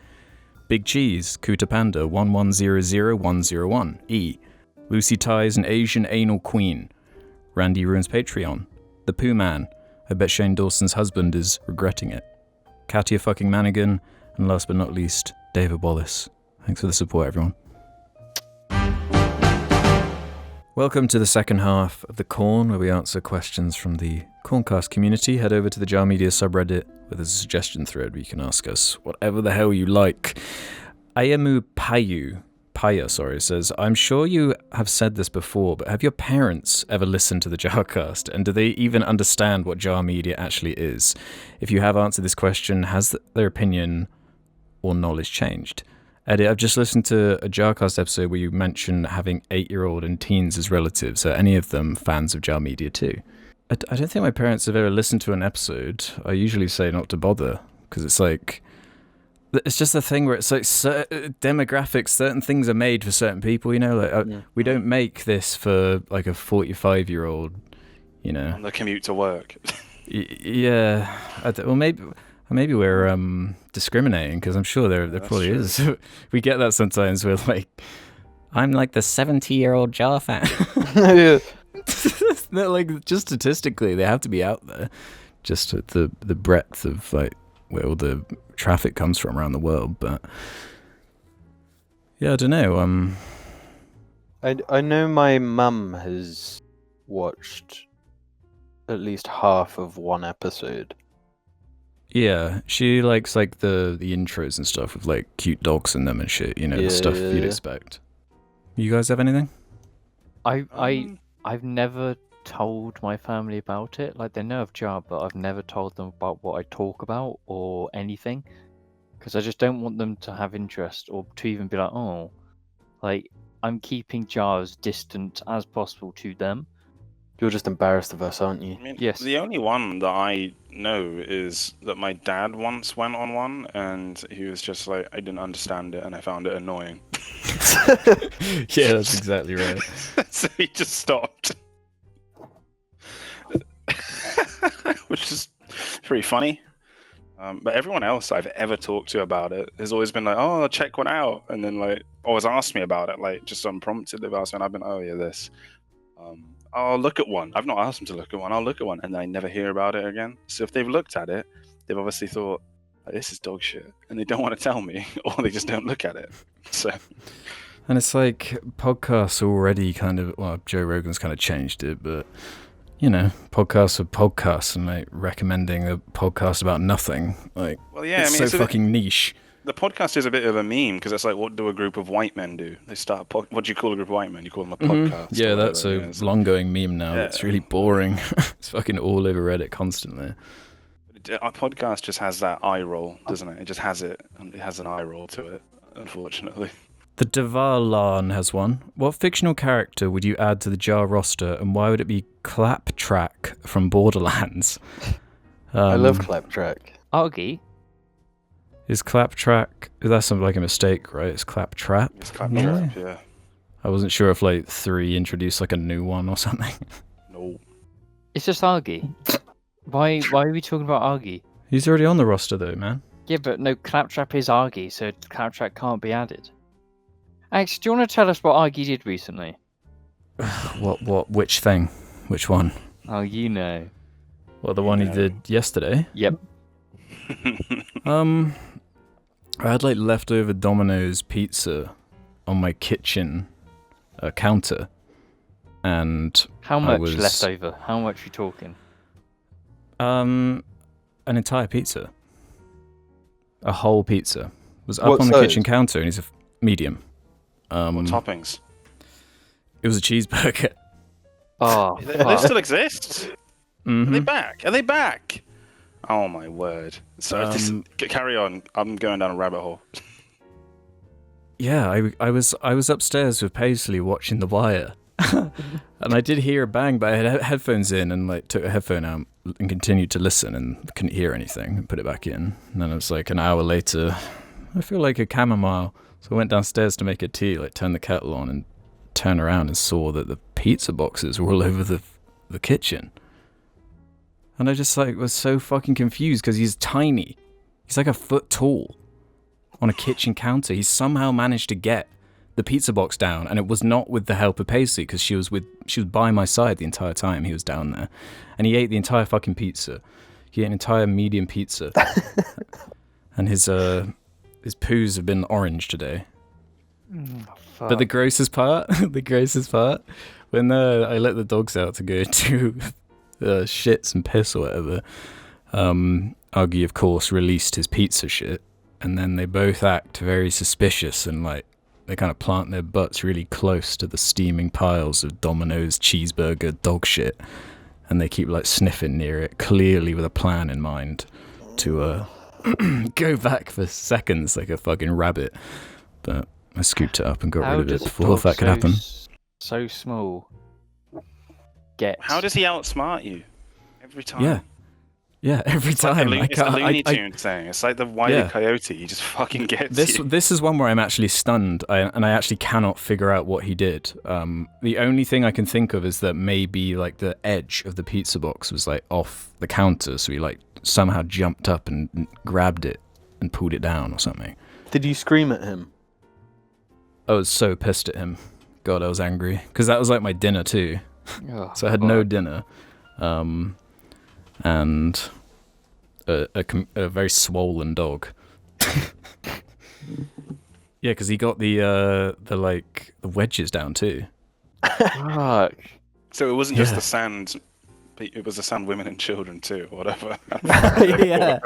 Big Cheese, Kuta Panda, 1100101, E. Lucy Ties, an Asian anal queen. Randy Ruins Patreon. The Pooh Man, I bet Shane Dawson's husband is regretting it. Katia fucking Manigan, and last but not least, David Wallace. Thanks for the support, everyone. Welcome to the second half of the Corn, where we answer questions from the Corncast community. Head over to the Jar Media subreddit, where there's a suggestion thread where you can ask us whatever the hell you like. Ayamu Paya says, I'm sure you have said this before, but have your parents ever listened to the Jarcast, and do they even understand what Jar Media actually is? If you have answered this question, has their opinion or knowledge changed? Eddie, I've just listened to a Jarcast episode where you mentioned having 8-year-old and teens as relatives. Are any of them fans of Jar Media too? I don't think my parents have ever listened to an episode. I usually say not to bother, because it's like... It's just a thing where it's like demographics, certain things are made for certain people, you know? Like we don't make this for like a 45-year-old, you know? On the commute to work. Yeah. Well, maybe we're discriminating, because I'm sure there probably true. is. We get that sometimes. We're like, I'm like the 70-year-old Jar fan. Yeah. Like, just statistically, they have to be out there. Just with the breadth of like where all the traffic comes from around the world. But yeah, I don't know. I know my mum has watched at least half of one episode. Yeah, she likes like the intros and stuff with like cute dogs in them and shit, you know, the stuff you'd expect. You guys have anything? I've never told my family about it. Like, they know of Jar, but I've never told them about what I talk about or anything, because I just don't want them to have interest or to even be like, oh, like, I'm keeping Jar as distant as possible to them. You're just embarrassed of us, aren't you? I mean, Yes. The only one that I know is that my dad once went on one, and he was just like, I didn't understand it, and I found it annoying. Yeah, that's exactly right. So he just stopped. Which is pretty funny. But everyone else I've ever talked to about it has always been like, oh, check one out. And then like always asked me about it, like just unprompted. They've asked me, and I've been, oh yeah, this. I'll look at one. I've not asked them to look at one. I'll look at one, and then I never hear about it again. So if they've looked at it, they've obviously thought, oh, this is dog shit, and they don't want to tell me, or they just don't look at it. So, and it's like podcasts already kind of, well, Joe Rogan's kind of changed it, but you know, podcasts are podcasts, and like recommending a podcast about nothing, like, well, yeah, it's so fucking niche. The podcast is a bit of a meme, because it's like, what do a group of white men do? They start what do you call a group of white men? You call them a podcast. Yeah, that's a long-going meme now. Yeah. It's really boring. It's fucking all over Reddit constantly. Our podcast just has that eye roll, doesn't it? It just has it, and it has an eye roll to it, unfortunately. The Devalan has one. What fictional character would you add to the Jar roster, and why would it be Claptrack from Borderlands? I love Claptrack. Argy. Is claptrap? That's like a mistake, right? It's claptrap. It's claptrap, yeah. I wasn't sure if like 3 introduced like a new one or something. No. It's just argy. Why are we talking about argy? He's already on the roster though, man. Yeah, but no, claptrap is argy, so claptrap can't be added. Alex, do you want to tell us what argy did recently? Which thing? Which one? Oh, you know. Well, the one he did yesterday? Yep. I had like leftover Domino's pizza on my kitchen counter, and How much left over? How much are you talking? An entire pizza. A whole pizza. Was up What on the size? kitchen counter, and he's a medium. What toppings? It was a cheeseburger. Oh, They still exist? Mhm. Are they back? Are they back? Oh my word. So carry on. I'm going down a rabbit hole. Yeah, I was upstairs with Paisley watching The Wire, and I did hear a bang, but I had headphones in and like took a headphone out and continued to listen and couldn't hear anything and put it back in. And then it was like an hour later, I feel like a chamomile, so I went downstairs to make a tea, like turn the kettle on and turn around and saw that the pizza boxes were all over the kitchen. And I just like was so fucking confused because he's tiny. He's like a foot tall. On a kitchen counter, he somehow managed to get the pizza box down, and it was not with the help of Paisley because she was by my side the entire time he was down there, and he ate the entire fucking pizza. He ate an entire medium pizza, and his poos have been orange today. But the grossest part, when I let the dogs out to go to shits and piss or whatever, Argy of course released his pizza shit. And then they both act very suspicious and like they kind of plant their butts really close to the steaming piles of Domino's cheeseburger dog shit, and they keep like sniffing near it, clearly with a plan in mind to go back for seconds like a fucking rabbit. But I scooped it up and got rid of it before that could happen. So small. How does he outsmart you every time? Yeah, every time. It's like a Looney Tunes thing. It's like the Wile E. Coyote. He just fucking gets you. This is one where I'm actually stunned, and I actually cannot figure out what he did. The only thing I can think of is that maybe like the edge of the pizza box was like off the counter, so he like somehow jumped up and grabbed it and pulled it down or something. Did you scream at him? I was so pissed at him. God, I was angry because that was like my dinner too. Oh, So I had no dinner. And a very swollen dog. Yeah, because he got the wedges down too. Fuck. So it wasn't just the sand. It was the sand, women and children too, or whatever. Yeah.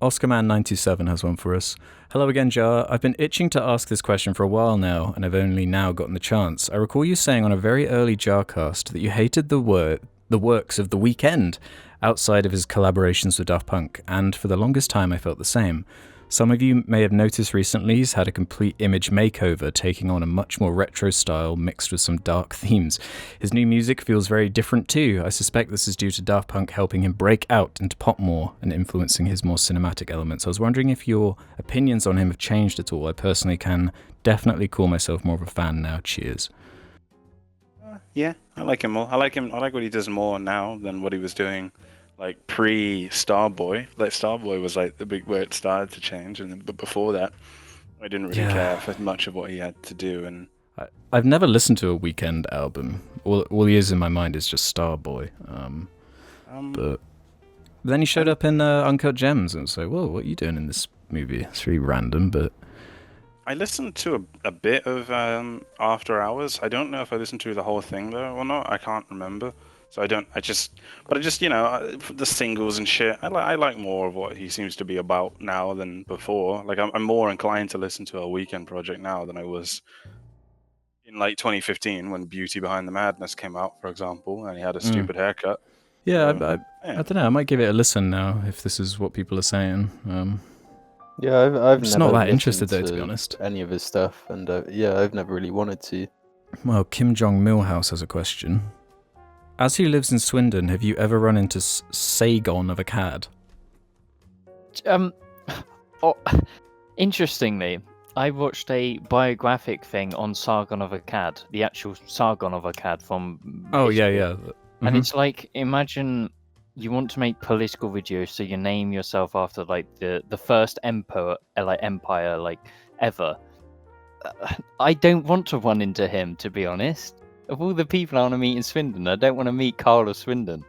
OscarMan927 has one for us. Hello again, Jar. I've been itching to ask this question for a while now, and I've only now gotten the chance. I recall you saying on a very early Jarcast that you hated the works of The Weeknd outside of his collaborations with Daft Punk, and for the longest time I felt the same. Some of you may have noticed recently he's had a complete image makeover, taking on a much more retro style mixed with some dark themes. His new music feels very different too. I suspect this is due to Daft Punk helping him break out into pop more and influencing his more cinematic elements. I was wondering if your opinions on him have changed at all. I personally can definitely call myself more of a fan now. Cheers. Yeah, I like him more. I like what he does more now than what he was doing like pre-Starboy. Like Starboy was like the big where it started to change, but before that, I didn't really care for much of what he had to do. And I've never listened to a Weeknd album. All he is in my mind is just Starboy. But then he showed up in Uncut Gems, and it's like, whoa, what are you doing in this movie? It's really random, but I listened to a bit of After Hours. I don't know if I listened to the whole thing though or not. I can't remember. So I just the singles and shit. I like more of what he seems to be about now than before. Like I'm more inclined to listen to a Weeknd project now than I was in like 2015 when Beauty Behind the Madness came out, for example, and he had a stupid haircut. Yeah, I don't know. I might give it a listen now if this is what people are saying. Yeah, I've just never not that interested though, listened to be honest. Any of his stuff, and I've never really wanted to. Well, Kim Jong Millhouse has a question. As he lives in Swindon, have you ever run into Sagon of a Cad? Oh, interestingly, I watched a biographic thing on Sargon of Akkad, the actual Sargon of Akkad from. Oh yeah, history. yeah. And Mhm. it's like, imagine you want to make political videos, so you name yourself after like the first empire like ever. I don't want to run into him, to be honest. Of all the people I want to meet in Swindon, I don't want to meet Carl of Swindon.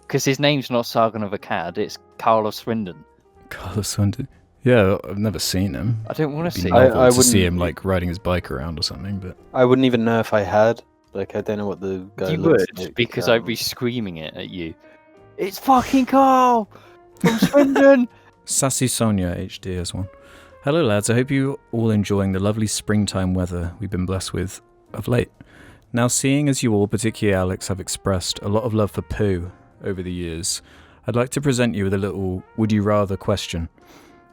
Because his name's not Sargon of Akkad, it's Carl of Swindon. Carlos Swindon. Yeah, I've never seen him. I don't want to It'd be see novel I to see wouldn't- him like riding his bike around or something, but I wouldn't even know if I had. Like, I don't know what the guy You looks would, like. because I'd be screaming it at you. It's fucking Carl from Swindon! Sassy Sonia HD has one. Hello lads, I hope you all enjoying the lovely springtime weather we've been blessed with of late. Now, seeing as you all, particularly Alex, have expressed a lot of love for poo over the years, I'd like to present you with a little would you rather question.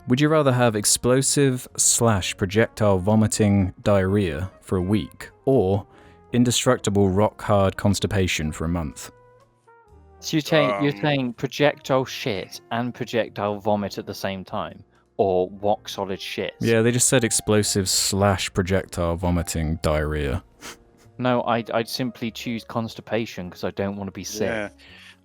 Would you rather have explosive / projectile vomiting diarrhea for a week, or indestructible rock hard constipation for a month? So you're saying projectile shit and projectile vomit at the same time? Or rock solid shit? Yeah, they just said explosive / projectile vomiting diarrhea. No, I'd simply choose constipation because I don't want to be sick. Yeah,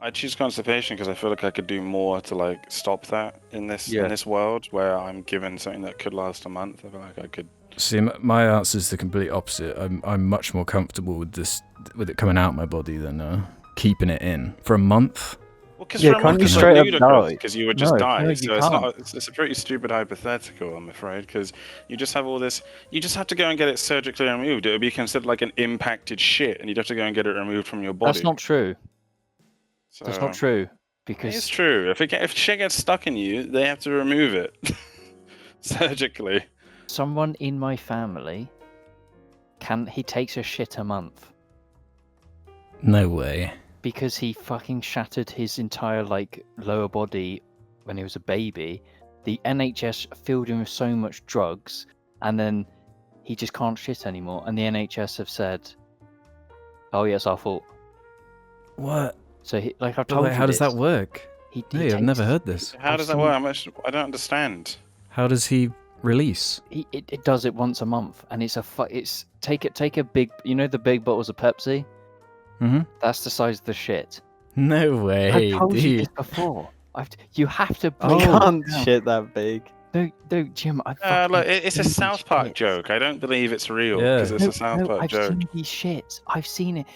I choose constipation because I feel like I could do more to like stop that in this world where I'm given something that could last a month. I feel like I could. See, my answer is the complete opposite. I'm much more comfortable with it coming out my body than keeping it in for a month. Well, because Yeah, for a can't month you it's straight up die? because you would just No, die. no, you so it's can't. not. It's a pretty stupid hypothetical, I'm afraid, because you just have all this. You just have to go and get it surgically removed. It would be considered like an impacted shit, and you'd have to go and get it removed from your body. That's not true. That's not So- true. It's Because true. If shit gets stuck in you, they have to remove it surgically. someone in my family he takes a shit a month No way. because he fucking shattered his entire like lower body when he was a baby. The NHS filled him with so much drugs, and then he just can't shit anymore. And the NHS have said, "Oh yeah, it's our fault." What? So like I've But, told like, you how does this. that work? He Hey, I've takes- never heard this. How I've does that seen- work? I don't understand. How does he release? It does it once a month, and it's take a big, the big bottles of Pepsi. Mm-hmm. That's the size of the shit. No way, I told you this dude. before. You have to. I break it can't down. shit that big. No, Jim. Look, fucking it's a seen South these Park shits. joke. I don't believe it's real Yeah. because it's a South Park I've joke. seen these shits. I've seen it.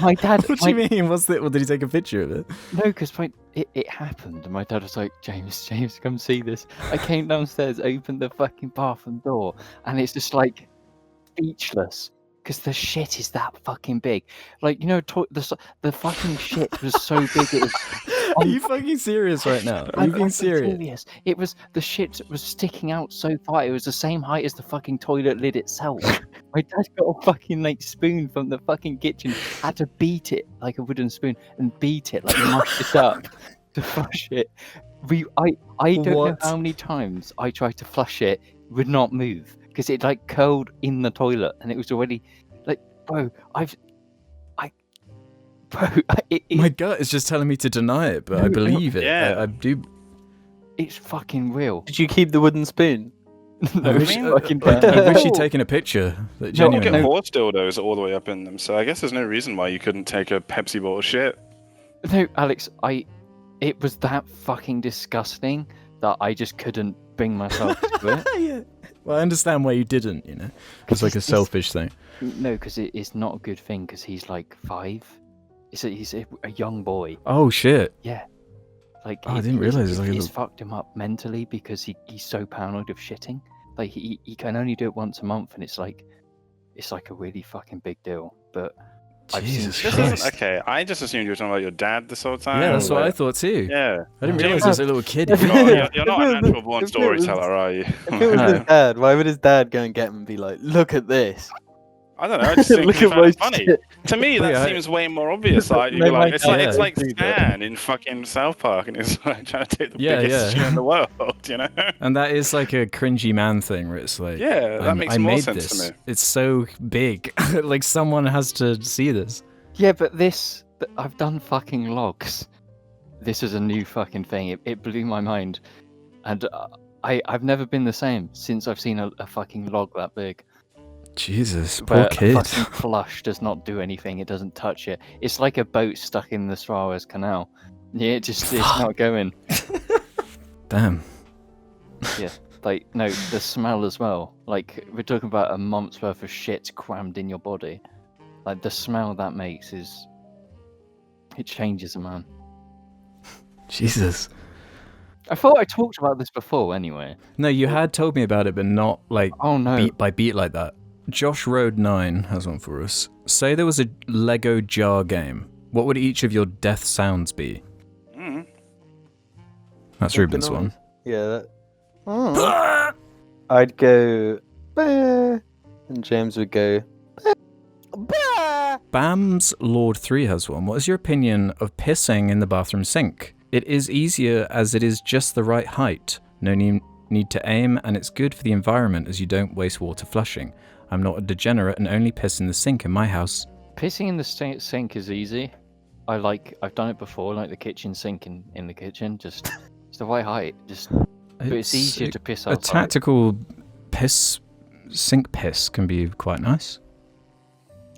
My dad. What do you mean? What did he take a picture of it? No, because it happened. And my dad was like, James, come see this. I came downstairs, opened the fucking bathroom door, and it's just like speechless. Because the shit is that fucking big. Like, the fucking shit was so big it was. Are you fucking serious right now? Are you being I'm serious? It was the shit was sticking out so far. It was the same height as the fucking toilet lid itself. My dad got a fucking like spoon from the fucking kitchen, had to beat it like a wooden spoon and beat it like mush it up to flush it. I don't know What? how many times I tried to flush it, would not move because it like curled in the toilet and it was already like, bro, My gut is just telling me to deny it, but I No, believe it. yeah. I do. it's fucking real. Did you keep the wooden spoon? No, I wish, it's fucking I wish you'd No. taken a picture. Like, You don't genuinely. get horse dildos all the way up in them, so I guess there's no reason why you couldn't take a Pepsi bottle shit. No, Alex, it was that fucking disgusting that I just couldn't bring myself to it. Yeah. Well, I understand why you didn't. It's like a he's- selfish thing. No, because it's not a good thing because he's like 5. He's a young boy. Oh shit! Yeah. Like Oh, I didn't realise it was like a it's little- fucked him up mentally because he's so paranoid of shitting. Like he can only do it once a month, and it's like a really fucking big deal. But I've seen Jesus shit. This isn't Christ. okay. I just assumed you were talking about your dad this whole time. Yeah, that's what I but- thought too. Yeah. I didn't James- realise he was a little kid. If it- You're not a If it was- natural born if it was- storyteller, are you? If it was No. his dad, why would his dad go and get him and be like, "Look at this"? I don't know. I just think Look he at found it my funny. shit. To me, that Yeah, I- seems way more obvious. Like, No, you're my like, it's like dad it's like did that. Stan in fucking South Park, and he's like trying to take the Yeah, biggest yeah. shit in the world. You know? And that is like a cringy man thing where it's like, Yeah, that makes I more made sense this. to me. It's so big. Like someone has to see this. Yeah, but I've done fucking logs. this is a new fucking thing. It blew my mind, and I've never been the same since I've seen a fucking log that big. Jesus, poor Where kid. a fucking flush does not do anything. It doesn't touch it. It's like a boat stuck in the Suez Canal. Yeah, it's not going. Damn. Yeah, like no, the smell as well. Like we're talking about a month's worth of shit crammed in your body. Like the smell that makes it changes a man. Jesus. I thought I talked about this before anyway. No, you had told me about it, but not like Oh no. beat by beat like that. Josh Road 9 has one for us. Say there was a Lego jar game. What would each of your death sounds be? Mm. That's Ruben's one. Yeah. I'd go, "Bah," and James would go, "Bah." Bam's Lord 3 has one. What is your opinion of pissing in the bathroom sink? It is easier as it is just the right height. No need to aim, and it's good for the environment as you don't waste water flushing. I'm not a degenerate and only piss in the sink in my house. Pissing in the sink is easy. I've done it before, like the kitchen sink in the kitchen. Just it's the right height. But it's easier to piss A outside. tactical sink piss can be quite nice.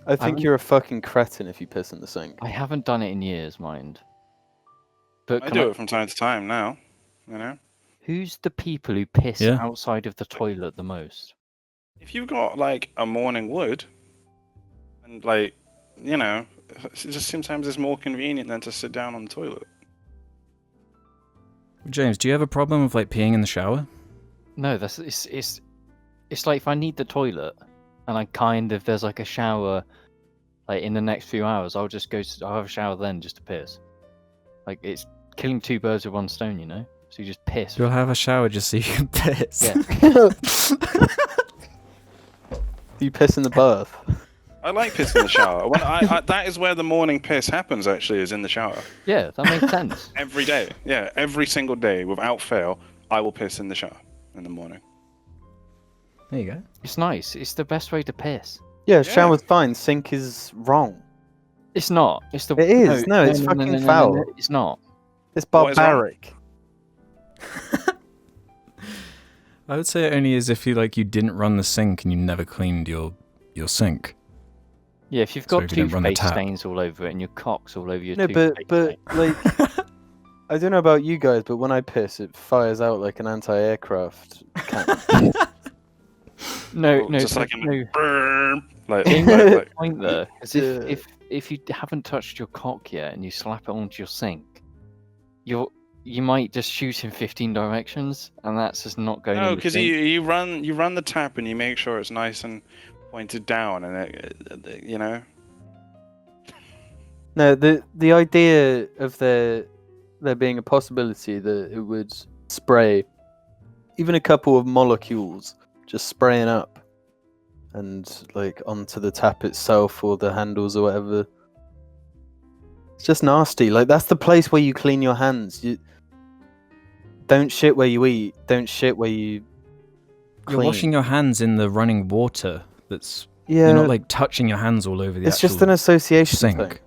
I think you're a fucking cretin if you piss in the sink. I haven't done it in years, mind. But I do it from time to time now. You know, who's the people who piss Yeah. outside of the toilet the most? if you've got like a morning wood, and like, you know, it just sometimes it's more convenient than to sit down on the toilet. James, do you have a problem with like peeing in the shower? No, it's like if I need the toilet and there's like a shower like in the next few hours, I'll have a shower then just to piss. Like it's killing two birds with one stone, you know? So you just piss. You'll have a shower just so you can piss. Yeah. You piss in the bath. I like pissing in the shower. That is where the morning piss happens. Actually, is in the shower Yeah, that makes sense. every day. Yeah, every single day without fail, I will piss in the shower in the morning. There you go. It's nice. It's the best way to piss. Yeah, shower's fine. Sink is wrong. It's not. It's the. It is. No, it's fucking foul. It's not. It's What is wrong? barbaric. I would say it only is if you didn't run the sink and you never cleaned your sink. Yeah, if you've So got if you didn't run the toothpaste tap. stains all over it and your cock's all over your No, toothpaste. but like, I don't know about you guys, but when I piss, it fires out like an anti-aircraft cannon. no, just like no. in burn. Like, Point there, 'cause Yeah. if you haven't touched your cock yet and you slap it onto your sink, you might just shoot in 15 directions, and that's just not going. no, because you run the tap and you make sure it's nice and pointed down, and it, you know. No, the idea of there being a possibility that it would spray even a couple of molecules just spraying up and like onto the tap itself or the handles or whatever. It's just nasty. Like that's the place where you clean your hands. You don't shit where you eat. Don't shit where you clean. You're washing your hands in the running water. That's Yeah, you're not like touching your hands all over the it's just actual an association sink. thing.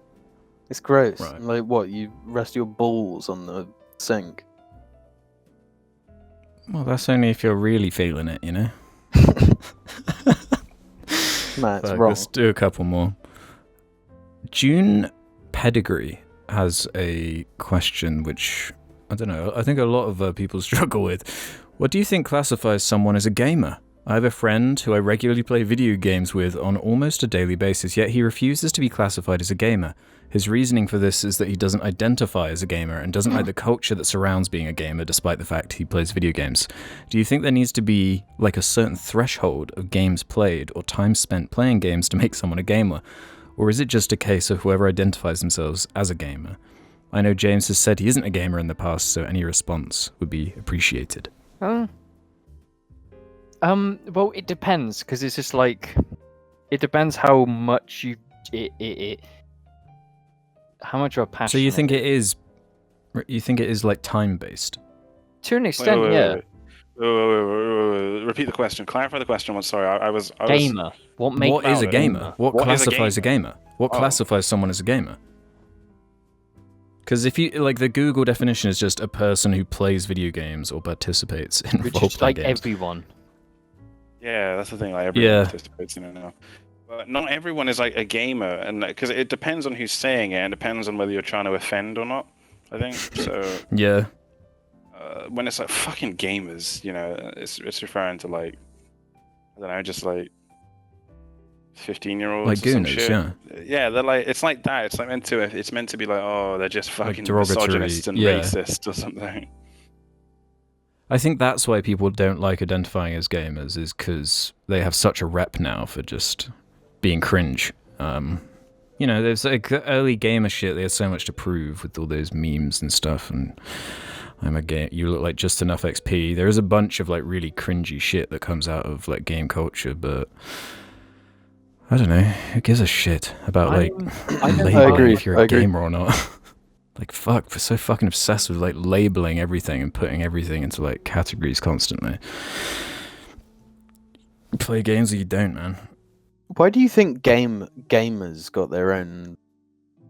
It's gross. Right. Like what? You rest your balls on the sink. Well, that's only if you're really feeling it, you know. Matt's Fuck, wrong. let's do a couple more. June Pedigree has a question which, I don't know, I think a lot of people struggle with. What do you think classifies someone as a gamer? I have a friend who I regularly play video games with on almost a daily basis, yet he refuses to be classified as a gamer. His reasoning for this is that he doesn't identify as a gamer and doesn't like the culture that surrounds being a gamer despite the fact he plays video games. Do you think there needs to be like a certain threshold of games played or time spent playing games to make someone a gamer? Or is it just a case of whoever identifies themselves as a gamer? I know James has said he isn't a gamer in the past, so any response would be appreciated. Well, it depends, because it's just like, it depends how much how much you're passionate. So you think it is like time based? To an extent, yeah. Wait. Repeat the question. Clarify the question. Sorry, I was. Gamer. What is a gamer? What What is a classifies a gamer? What Oh. classifies someone as a gamer? Because if you like, the Google definition is just a person who plays video games or participates in Which role is play like games. everyone. Yeah, that's the thing. Like everyone participates in it now. But not everyone is like a gamer, and because it depends on who's saying it, and depends on whether you're trying to offend or not. I think so. Yeah. When it's like fucking gamers, you know, it's referring to like, I don't know, just like 15-year-olds Like or some Gooners, shit. yeah. Yeah, they're like, it's like that. It's like meant to be like, oh, they're just fucking derogatory, misogynists and yeah. racist or something. I think that's why people don't like identifying as gamers, is because they have such a rep now for just being cringe. You know, there's like the early gamer shit, they had so much to prove with all those memes and stuff, and I'm a game, you look like just enough XP. There is a bunch of like really cringy shit that comes out of like game culture, but I don't know, who gives a shit about like labeling if you're a gamer or not? Like, fuck, we're so fucking obsessed with like labeling everything and putting everything into like categories constantly. You play games or you don't, man. Why do you think gamers got their own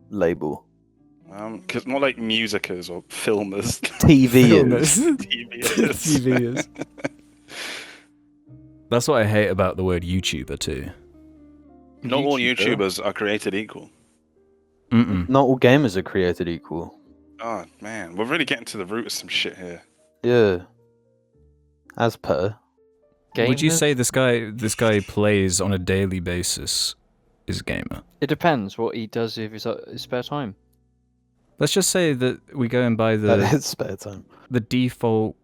label? Because more like musicers or filmers. TVers. TVers. That's what I hate about the word YouTuber too. Not all YouTubers are created equal. Mm-mm. Not all gamers are created equal. Oh man, we're really getting to the root of some shit here. Yeah. As per. Would you say this guy plays on a daily basis is a gamer? It depends what he does with his spare time. Let's just say that we go and buy It's spare time. the default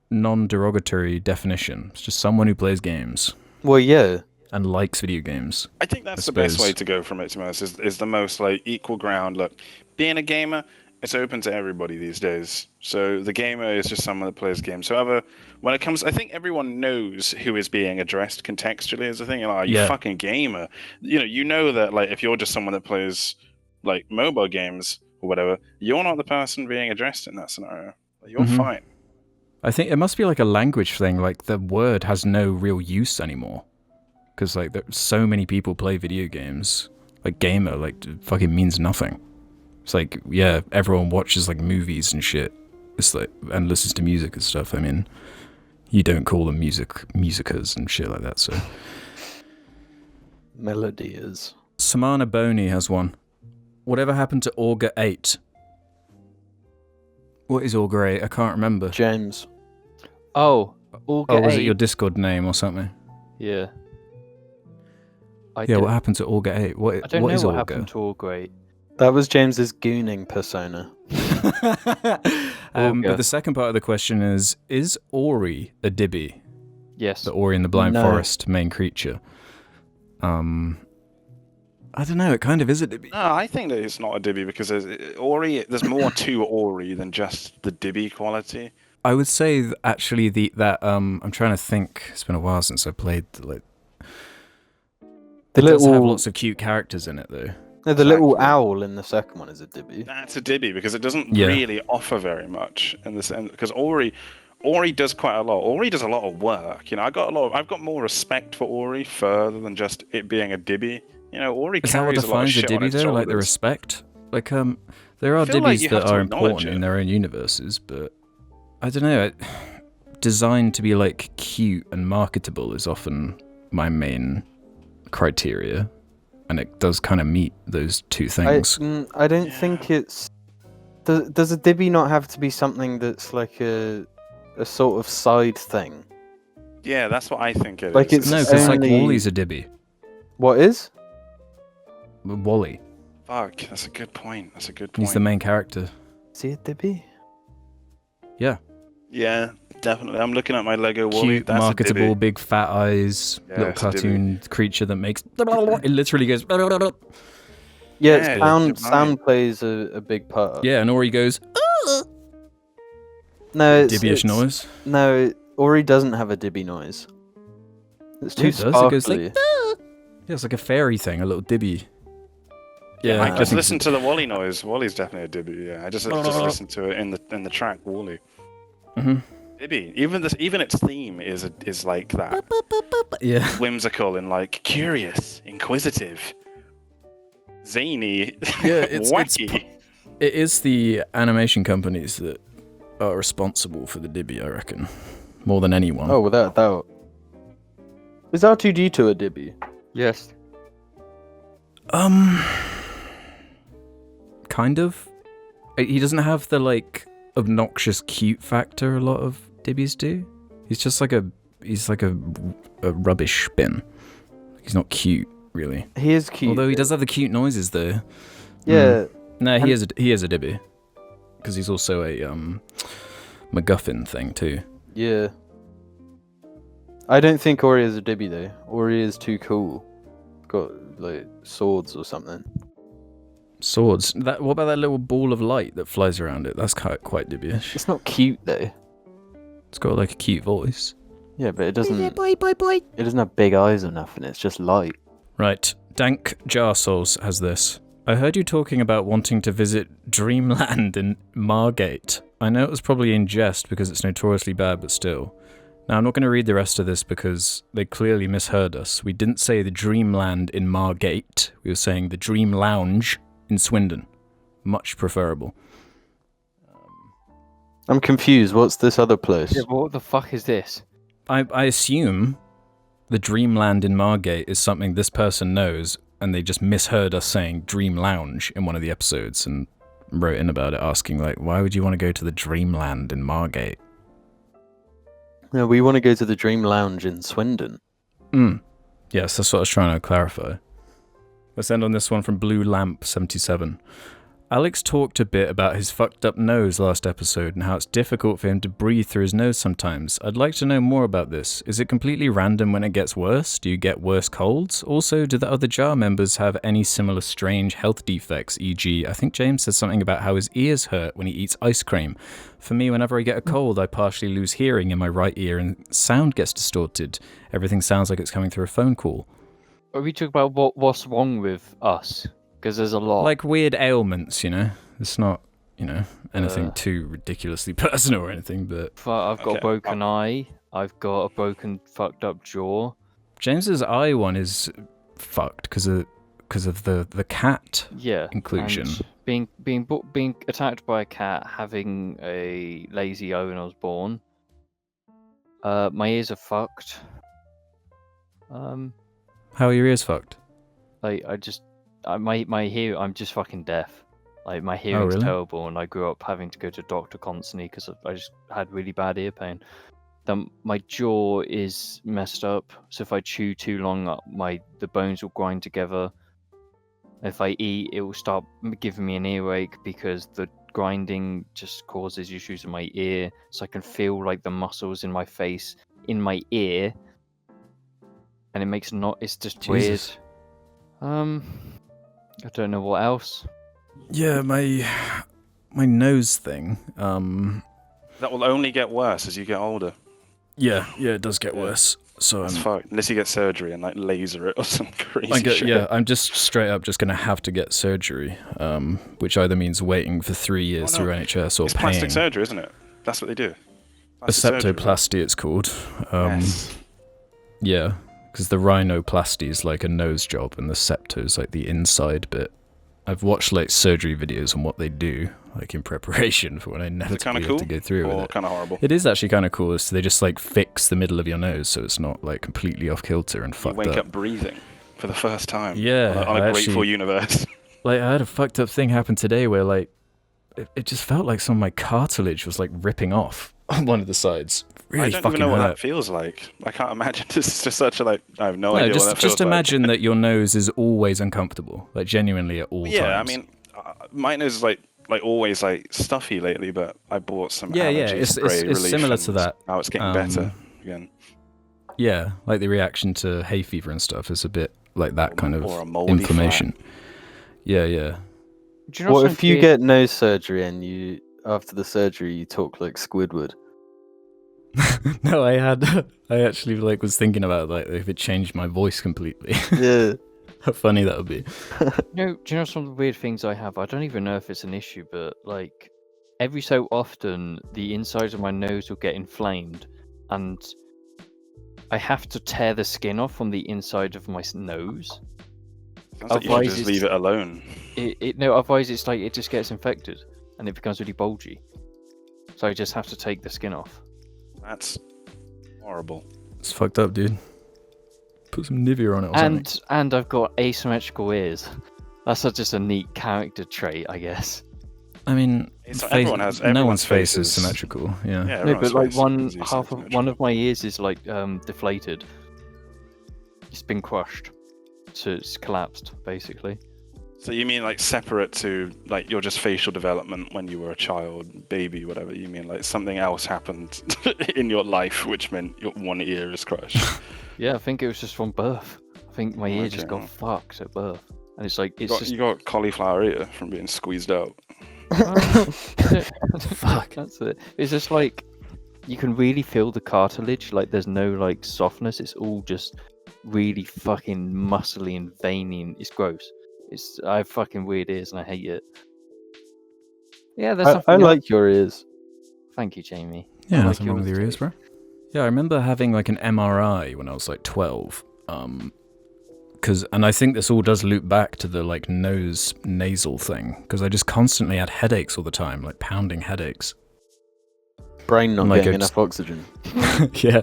non-derogatory definition. It's just someone who plays games. Well, yeah. And likes video games. I think that's the best way to go from it, to be honest, is the most like equal ground. Look, being a gamer, it's open to everybody these days. So the gamer is just someone that plays games. However, when it comes, I think everyone knows who is being addressed contextually as a thing. You're like, you fucking gamer. You know that like if you're just someone that plays like mobile games or whatever, you're not the person being addressed in that scenario. You're fine. I think it must be like a language thing. Like the word has no real use anymore. Because like so many people play video games. Like gamer, like fucking means nothing. It's like, yeah, everyone watches like movies and shit. It's like, and listens to music and stuff. I mean, you don't call them musicers and shit like that, so. Melodies. Samana Boney has one. Whatever happened to Augur 8? What is Augur 8? I can't remember. James. Oh, Augur 8. Was it your Discord name or something? Yeah. What happened to Augur 8? I don't know what happened to Augur 8. That was James's gooning persona. But the second part of the question is Ori a Dibby? Yes. The Ori in the Blind Forest main creature. I don't know, it kind of is a Dibby. No, I think that it's not a Dibby because there's more to Ori than just the Dibby quality. I would say actually I'm trying to think. It's been a while since I played like. It does have lots of cute characters in it though. No, the little owl in the second one is a Dibby. That's a Dibby because it doesn't really offer very much in the sense because Ori does quite a lot. Ori does a lot of work. I've got more respect for Ori further than just it being a Dibby. Ori carries a lot of shit on its shoulders. Like the respect? Like there are Dibbies that are important in their own universes, but I don't know. Designed to be like cute and marketable is often my main criteria, and it does kind of meet those two things. I don't think it's. Does a Dibby not have to be something that's like a sort of side thing? Yeah, that's what I think it like is. It's no, because like Wally's a Dibby. What is? Wally. Fuck, that's a good point. He's the main character. Is he a Dibby? Yeah. Yeah, definitely. I'm looking at my Lego Wally. Cute, marketable, big fat eyes, little cartoon creature that makes. It literally goes. Yeah, sound plays a big part. Yeah, and Ori goes. No, Dibby-ish noise. No, Ori doesn't have a Dibby noise. It's too sparkly. It goes like. Yeah, it's like a fairy thing, a little Dibby. Yeah, I just listened to the Wally noise. Wally's definitely a Dibby. Yeah, I just listened to it in the track Wally. Dibby. Even its theme is like that. Yeah. Whimsical and like curious, inquisitive, zany, yeah, it's wacky. It is the animation companies that are responsible for the Dibby, I reckon, more than anyone. Oh, without doubt. Is R2D2 a Dibby? Yes. Kind of. He doesn't have the like obnoxious cute factor a lot of Dibbies do. He's just like a rubbish bin. He's not cute, really. He is cute. Although he does have the cute noises, though. Yeah. No, he is a Dibby, because he's also a MacGuffin thing too. Yeah. I don't think Ori is a Dibby though. Ori is too cool. Got like swords or something. Swords. What about that little ball of light that flies around it? That's quite Dibby-ish. It's not cute though. It's got like a cute voice. Yeah, but it doesn't. Boy. It doesn't have big eyes or nothing. It's just light. Right. Dank Jarsouls has this. I heard you talking about wanting to visit Dreamland in Margate. I know it was probably in jest because it's notoriously bad, but still. Now, I'm not going to read the rest of this because they clearly misheard us. We didn't say the Dreamland in Margate. We were saying the Dream Lounge in Swindon. Much preferable. I'm confused. What's this other place? Yeah, but what the fuck is this? I assume the Dreamland in Margate is something this person knows, and they just misheard us saying Dream Lounge in one of the episodes and wrote in about it asking, like, why would you want to go to the Dreamland in Margate? No, we want to go to the Dream Lounge in Swindon. Yes, that's what I was trying to clarify. Let's end on this one from Blue Lamp 77. Alex talked a bit about his fucked up nose last episode and how it's difficult for him to breathe through his nose sometimes. I'd like to know more about this. Is it completely random when it gets worse? Do you get worse colds? Also, do the other JAR members have any similar strange health defects, e.g., I think James said something about how his ears hurt when he eats ice cream. For me, whenever I get a cold, I partially lose hearing in my right ear and sound gets distorted. Everything sounds like it's coming through a phone call. Are we talking about what's wrong with us? Because there's a lot. Like weird ailments, you know? It's not, anything too ridiculously personal or anything, but... I've got a broken eye. I've got a broken, fucked up jaw. James's eye one is fucked because of the cat inclusion. And being attacked by a cat, having a lazy eye when I was born. My ears are fucked. How are your ears fucked? Like my hear, I'm just fucking deaf. Like my hearing's terrible, and I grew up having to go to doctor constantly because I just had really bad ear pain. Then my jaw is messed up, so if I chew too long, the bones will grind together. If I eat, it will start giving me an earache because the grinding just causes issues in my ear, so I can feel like the muscles in my face in my ear, and it makes it's just Jesus. weird. I don't know what else. Yeah, my nose thing. That will only get worse as you get older. Yeah, it does get worse. So That's fine, unless you get surgery and like laser it or some crazy shit. Yeah, I'm just straight up just gonna have to get surgery, which either means waiting for 3 years through NHS or it's paying. plastic surgery, isn't it? That's what they do. A septoplasty, it's called. Yes. Yeah, because the rhinoplasty is like a nose job, and the septo is like the inside bit. I've watched like surgery videos on what they do, like in preparation for when I inevitably have to go through with it. Kind of horrible. It is actually kind of cool. So they just like fix the middle of your nose so it's not like completely off kilter and fucked up. You wake up breathing for the first time. Yeah, on a grateful universe. Like I had a fucked up thing happen today where like it just felt like some of my cartilage was like ripping off on one of the sides. Really I don't fucking even know what hurt. that feels like. I can't imagine. This is just such a I have no idea just, what that feels just imagine that your nose is always uncomfortable, like genuinely at all times. Yeah, I mean, my nose is like always like stuffy lately, but I bought some allergy spray relief. It's similar to that. Now it's getting better again. Yeah, like the reaction to hay fever and stuff is a bit like that kind of or a moldy inflammation. flat. Yeah. Do you know What if you get nose surgery and you after the surgery you talk like Squidward? No, I actually like was thinking about like if it changed my voice completely. Yeah. How funny that would be. Do you know some of the weird things I have? I don't even know if it's an issue, but like every so often the insides of my nose will get inflamed, and I have to tear the skin off from the inside of my nose. Sounds like you should Otherwise just it's- leave it alone. No, otherwise it's like it just gets infected and it becomes really bulgy. So I just have to take the skin off. That's horrible. It's fucked up, dude. Put some Nivea on it or something. And I've got asymmetrical ears. That's just a neat character trait, I guess. I mean, It's like face- everyone has- no everyone's one's face is faces- symmetrical. Yeah. Yeah, No, but everyone's like face one is half of asymmetrical. one of my ears is like deflated. It's been crushed, so it's collapsed basically. So you mean like separate to like your just facial development when you were a child, baby, whatever? You mean like something else happened in your life which meant your one ear is crushed? Yeah, I think it was just from birth. I think my ear just Okay. got fucked at birth, and it's like it's You just got cauliflower ear from being squeezed out. fuck. That's it. It's just like you can really feel the cartilage. Like there's no like softness. It's all just really fucking muscly and veiny. And it's gross. I have fucking weird ears and I hate it. Yeah, there's I something. like your ears. Thank you, Jamie. Yeah, I like nothing wrong with yours your ears, too. bro. Yeah, I remember having like an MRI when I was like 12. And I think this all does loop back to the like nasal thing, because I just constantly had headaches all the time, like pounding headaches. Brain not Like getting it's- enough oxygen. Yeah,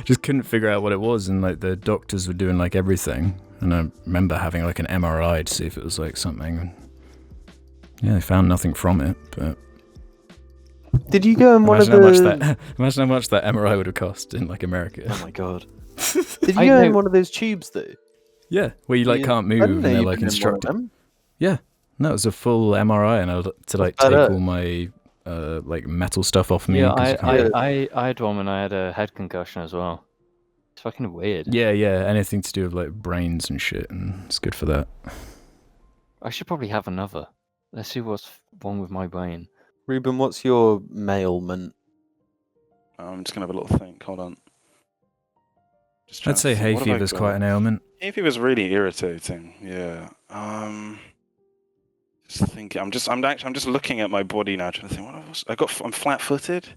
just couldn't figure out what it was, and like the doctors were doing like everything, and I remember having like an MRI to see if it was like something. And yeah, they found nothing from it, but Did you go in one of imagine the? imagine how much that MRI would have cost in like America. Oh my god! Did you I go in know- one of those tubes though? Yeah, where you like Yeah, can't I move, didn't and know they're you'd like been in one of instructed. them. No, it was a full MRI, and I had to like What's take that? all my like metal stuff off me. Yeah, 'cause you can't- I had one when I had a head concussion as well. It's fucking weird. yeah, anything to do with like brains and shit, and it's good for that. I should probably have another. Let's see what's wrong with my brain. Ruben, what's your ailment? I'm just gonna have a little think. Hold on. Just trying I'd to say think, hay what have I fever's got? quite an ailment. Hay fever's really irritating. Yeah. Just thinking. I'm just looking at my body now, trying to think. What else? I'm flat-footed.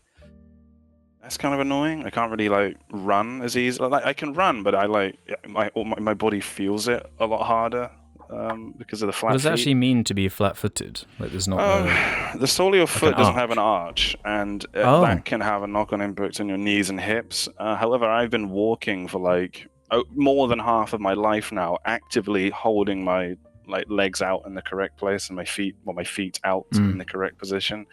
That's kind of annoying. I can't really like run as easy. Like I can run, but I like my body feels it a lot harder because of the flat What does it feet. actually mean to be flat-footed? Like, there's not. The sole of your foot an doesn't have arch. an arch, and Oh. that can have a knock-on impact on your knees and hips. However, I've been walking for like more than half of my life now, actively holding my legs out in the correct place and my feet out in the correct position,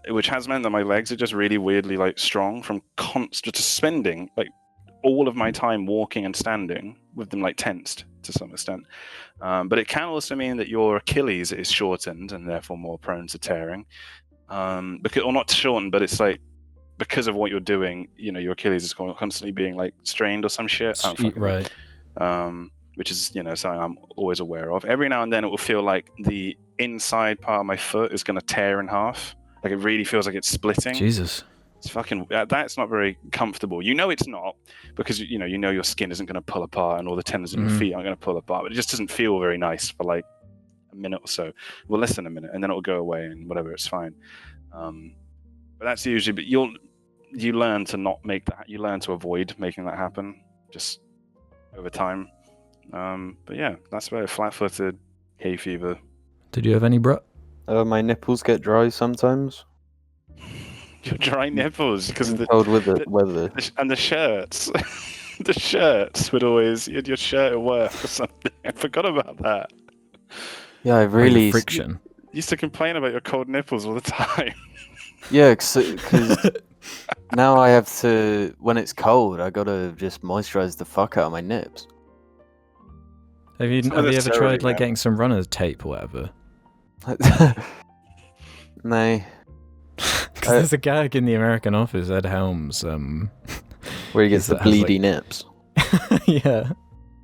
which has meant that my legs are just really weirdly like strong from constant spending like all of my time walking and standing with them like tensed to some extent. But it can also mean that your Achilles is shortened and therefore more prone to tearing. Or not shortened, but it's like because of what you're doing, your Achilles is constantly being like strained or some shit. I don't fucking know. Right. Which is something I'm always aware of. Every now and then it will feel like the inside part of my foot is going to tear in half. Like it really feels like it's splitting. Jesus. It's fucking. That's not very comfortable. It's not because your skin isn't going to pull apart and all the tendons in your feet aren't going to pull apart. But it just doesn't feel very nice for like a minute or so. Well, less than a minute, and then it'll go away and whatever. It's fine. But that's usually. But you learn to not make that. You learn to avoid making that happen just over time. But yeah, that's about it. Flat-footed, hay fever. Did you have any, bro? My nipples get dry sometimes. Your dry nipples because of the Cold with the weather. and the shirts. The shirts would always. You had your shirt at work or something. I forgot about that. Yeah, I Like the really. friction. You used to complain about your cold nipples all the time. Yeah, because now I have to. When it's cold, I gotta just moisturize the fuck out of my nips. Have you not ever necessarily, tried like man. getting some runner's tape or whatever? No. Because there's a gag in the American Office, Ed Helms. Where he gets the that has, like- bleedy nips. Yeah.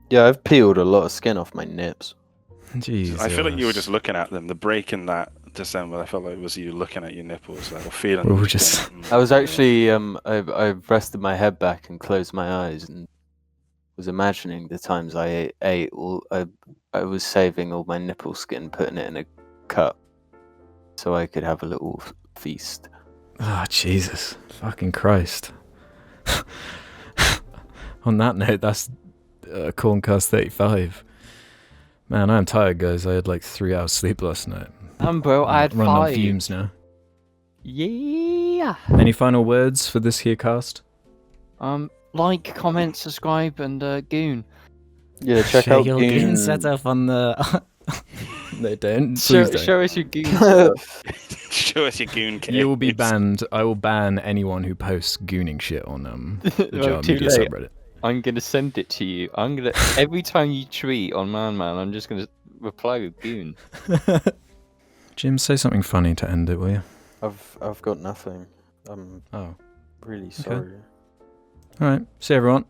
Yeah, I've peeled a lot of skin off my nips. Jesus. I feel like you were just looking at them. The break in that December, I felt like it was you looking at your nipples, like, or feeling. We were them. just- I was actually I rested my head back and closed my eyes and was imagining the times I ate all I was saving all my nipple skin, putting it in a cup so I could have a little feast. Oh, Jesus. Fucking Christ. On that note, that's Corncast 35. Man, I'm tired, guys. I had like 3 hours sleep last night. Bro, I had running on 5. fumes now. Yeah. Any final words for this here cast? Like, comment, subscribe, and Goon. Yeah, check out Goon. setup on the. No, don't. Show, Please don't. show us your Goon setup. Show us your Goon kit. You will be banned. I will ban anyone who posts gooning shit on the Well, Java too Media late. subreddit. I'm gonna send it to you. I'm gonna every time you tweet on Man, I'm just gonna reply with Goon. Jim, say something funny to end it, will you? I've got nothing. I'm Oh. really sorry. All right. See you, everyone.